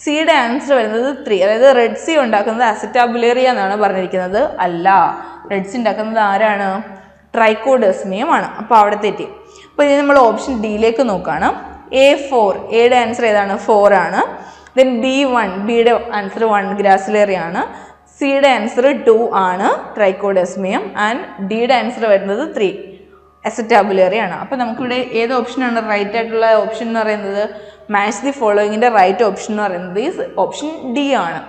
സിയുടെ ആൻസർ വരുന്നത് 3, അതായത് റെഡ് സി ഉണ്ടാക്കുന്നത് അസറ്റാബുലേറിയ എന്നാണ് പറഞ്ഞിരിക്കുന്നത്. അല്ല, റെഡ് സി ഉണ്ടാക്കുന്നത് ആരാണ്? ട്രൈക്കോഡെസ്മിയം ആണ്. അപ്പോൾ അവിടെ തെറ്റി. അപ്പോൾ ഇനി നമ്മൾ ഓപ്ഷൻ ഡിയിലേക്ക് നോക്കുകയാണ്. A4, എയുടെ ആൻസർ ഏതാണ്? 4 ആണ്. ദെൻ B1, ബിയുടെ ആൻസർ 1 ഗ്രാസിലേറിയ ആണ്. സിയുടെ ആൻസർ 2 ആണ് ട്രൈക്കോഡെസ്മിയം. ആൻഡ് ഡിയുടെ ആൻസർ വരുന്നത് 3 അസറ്റാബുലേറിയ ആണ്. അപ്പോൾ നമുക്കിവിടെ ഏത് ഓപ്ഷനാണ് റൈറ്റ് ആയിട്ടുള്ള ഓപ്ഷൻ എന്ന് പറയുന്നത്? മാച്ച് ദി ഫോളോയിങ്ങിൻ്റെ റൈറ്റ് ഓപ്ഷൻ എന്ന് പറയുന്നത് ഓപ്ഷൻ ഡി ആണ്.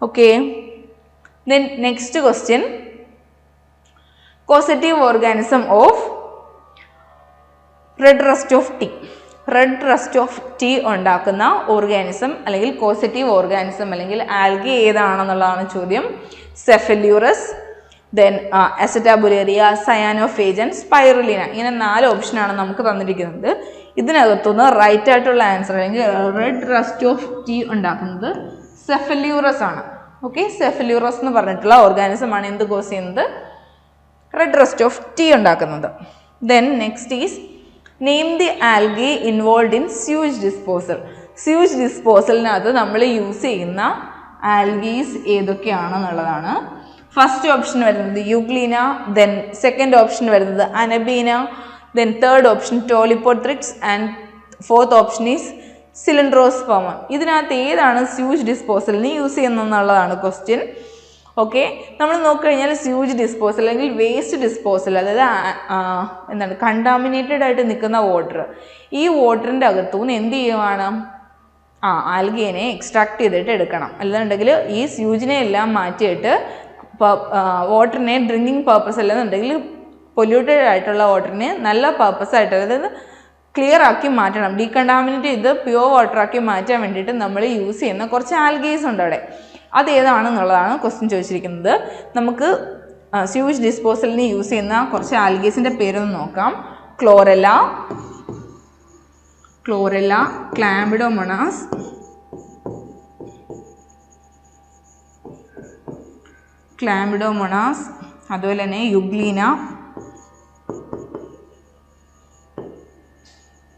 Okay, then next question. Causative organism of red rust of tea ഉണ്ടാക്കുന്ന ഓർഗാനിസം അല്ലെങ്കിൽ കോസറ്റീവ് ഓർഗാനിസം അല്ലെങ്കിൽ ആൽഗി ഏതാണെന്നുള്ളതാണ് ചോദ്യം. സെഫല്യൂറസ്, ദെൻ അസറ്റാബുലേറിയ, സയാനോഫേജൻ, സ്പൈറുലിന, ഇങ്ങനെ 4 ഓപ്ഷനാണ് നമുക്ക് തന്നിരിക്കുന്നത്. ഇതിനകത്തുനിന്ന് റൈറ്റ് ആയിട്ടുള്ള ആൻസർ അല്ലെങ്കിൽ റെഡ് റസ്റ്റ് ഓഫ് ടീ ഉണ്ടാക്കുന്നത് സെഫല്യൂറസ് ആണ്. ഓക്കെ, സെഫല്യൂറസ് എന്ന് പറഞ്ഞിട്ടുള്ള ഓർഗാനിസമാണ് എന്ത് കോസ് ചെയ്യുന്നത്? റെഡ് റസ്റ്റ് ഓഫ് ടീ ഉണ്ടാക്കുന്നത്. Then next is name the algae involve in sewage ഡിസ്പോസലിനകത്ത് നമ്മൾ യൂസ് ചെയ്യുന്ന ആൽഗീസ് ഏതൊക്കെയാണെന്നുള്ളതാണ്. ഫസ്റ്റ് ഓപ്ഷൻ വരുന്നത് യുഗ്ലീന, ദെൻ സെക്കൻഡ് ഓപ്ഷൻ വരുന്നത് Anabaena, then third option Tolypothrix and fourth option is Cylindrospermum. ഇതിനകത്ത് ഏതാണ് സ്യൂജ് ഡിസ്പോസലിന് യൂസ് ചെയ്യുന്നതെന്നുള്ളതാണ് ക്വസ്റ്റ്യൻ. ഓക്കെ, നമ്മൾ നോക്കിക്കഴിഞ്ഞാൽ സ്യൂജ് ഡിസ്പോസൽ അല്ലെങ്കിൽ വേസ്റ്റ് ഡിസ്പോസൽ, അതായത് എന്താണ് കണ്ടാമിനേറ്റഡ് ആയിട്ട് നിൽക്കുന്ന വാട്ടർ, ഈ വാട്ടറിൻ്റെ അകത്തുനിന്ന് എന്ത് ചെയ്യുവാണ്? ആൽഗേനെ എക്സ്ട്രാക്ട് ചെയ്തിട്ട് എടുക്കണം. അല്ലെന്നുണ്ടെങ്കിൽ ഈ സ്യൂജിനെ എല്ലാം മാറ്റിയിട്ട് വാട്ടറിനെ ഡ്രിങ്കിങ് പർപ്പസ് അല്ലെന്നുണ്ടെങ്കിൽ പൊല്യൂട്ടഡ് ആയിട്ടുള്ള വാട്ടറിനെ നല്ല പർപ്പസ് ആയിട്ട്, അതായത് ക്ലിയർ ആക്കി മാറ്റണം, ഡീകണ്ടാമിനേറ്റ് ചെയ്ത് പ്യുവർ വാട്ടർ ആക്കി മാറ്റാൻ വേണ്ടിയിട്ട് നമ്മൾ യൂസ് ചെയ്യുന്ന കുറച്ച് ആൽഗേസ് ഉണ്ട് അവിടെ. അതേതാണെന്നുള്ളതാണ് ക്വസ്റ്റ്യൻ ചോദിച്ചിരിക്കുന്നത്. നമുക്ക് സ്യൂജ് ഡിസ്പോസലിന് യൂസ് ചെയ്യുന്ന കുറച്ച് ആൽഗേസിൻ്റെ പേരൊന്ന് നോക്കാം. ക്ലോറെല്ല, ക്ലാമിഡോമോണാസ്, അതുപോലെ തന്നെ യുഗ്ലീന,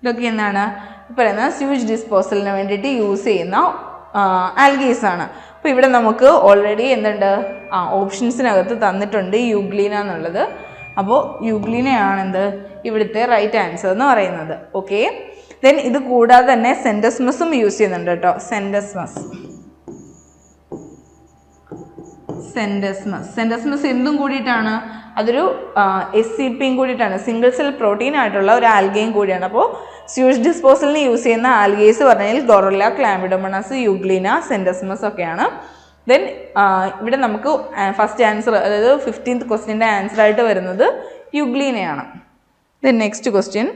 ഇതൊക്കെ എന്താണ് പറയുന്നത്? സ്യൂജ് ഡിസ്പോസലിന് വേണ്ടിയിട്ട് യൂസ് ചെയ്യുന്ന ആൽഗീസ് ആണ്. അപ്പോൾ ഇവിടെ നമുക്ക് ഓൾറെഡി എന്തുണ്ട്? ഓപ്ഷൻസിനകത്ത് തന്നിട്ടുണ്ട് യുഗ്ലീന എന്നുള്ളത്. അപ്പോൾ യുഗ്ലീനയാണ് എന്ത് ഇവിടുത്തെ റൈറ്റ് ആൻസർ എന്ന് പറയുന്നത്. ഓക്കെ, ദെൻ ഇത് കൂടാതെ തന്നെ സെൻഡസ്മസും യൂസ് ചെയ്യുന്നുണ്ട് കേട്ടോ. സെൻഡസ്മസ്. സെൻഡസ്മസ് എന്തും കൂടിയിട്ടാണ്? അതൊരു SCPയും കൂടിയിട്ടാണ്, സിംഗിൾ സെൽ പ്രോട്ടീൻ ആയിട്ടുള്ള ഒരു ആൽഗയും കൂടിയാണ്. അപ്പോൾ സ്യൂസ് ഡിസ്പോസലിന് യൂസ് ചെയ്യുന്ന ആൽഗേസ് പറഞ്ഞാൽ ഗൊറില്ല, ക്ലാമിഡോമോണാസ്, യുഗ്ലീന, സെൻഡസ്മസ് ഒക്കെയാണ്. ദെൻ ഇവിടെ നമുക്ക് ഫസ്റ്റ് ആൻസർ, അതായത് 15th ക്വസ്റ്റ്യൻ്റെ ആൻസർ ആയിട്ട് വരുന്നത് യുഗ്ലീനയാണ്. Then next question,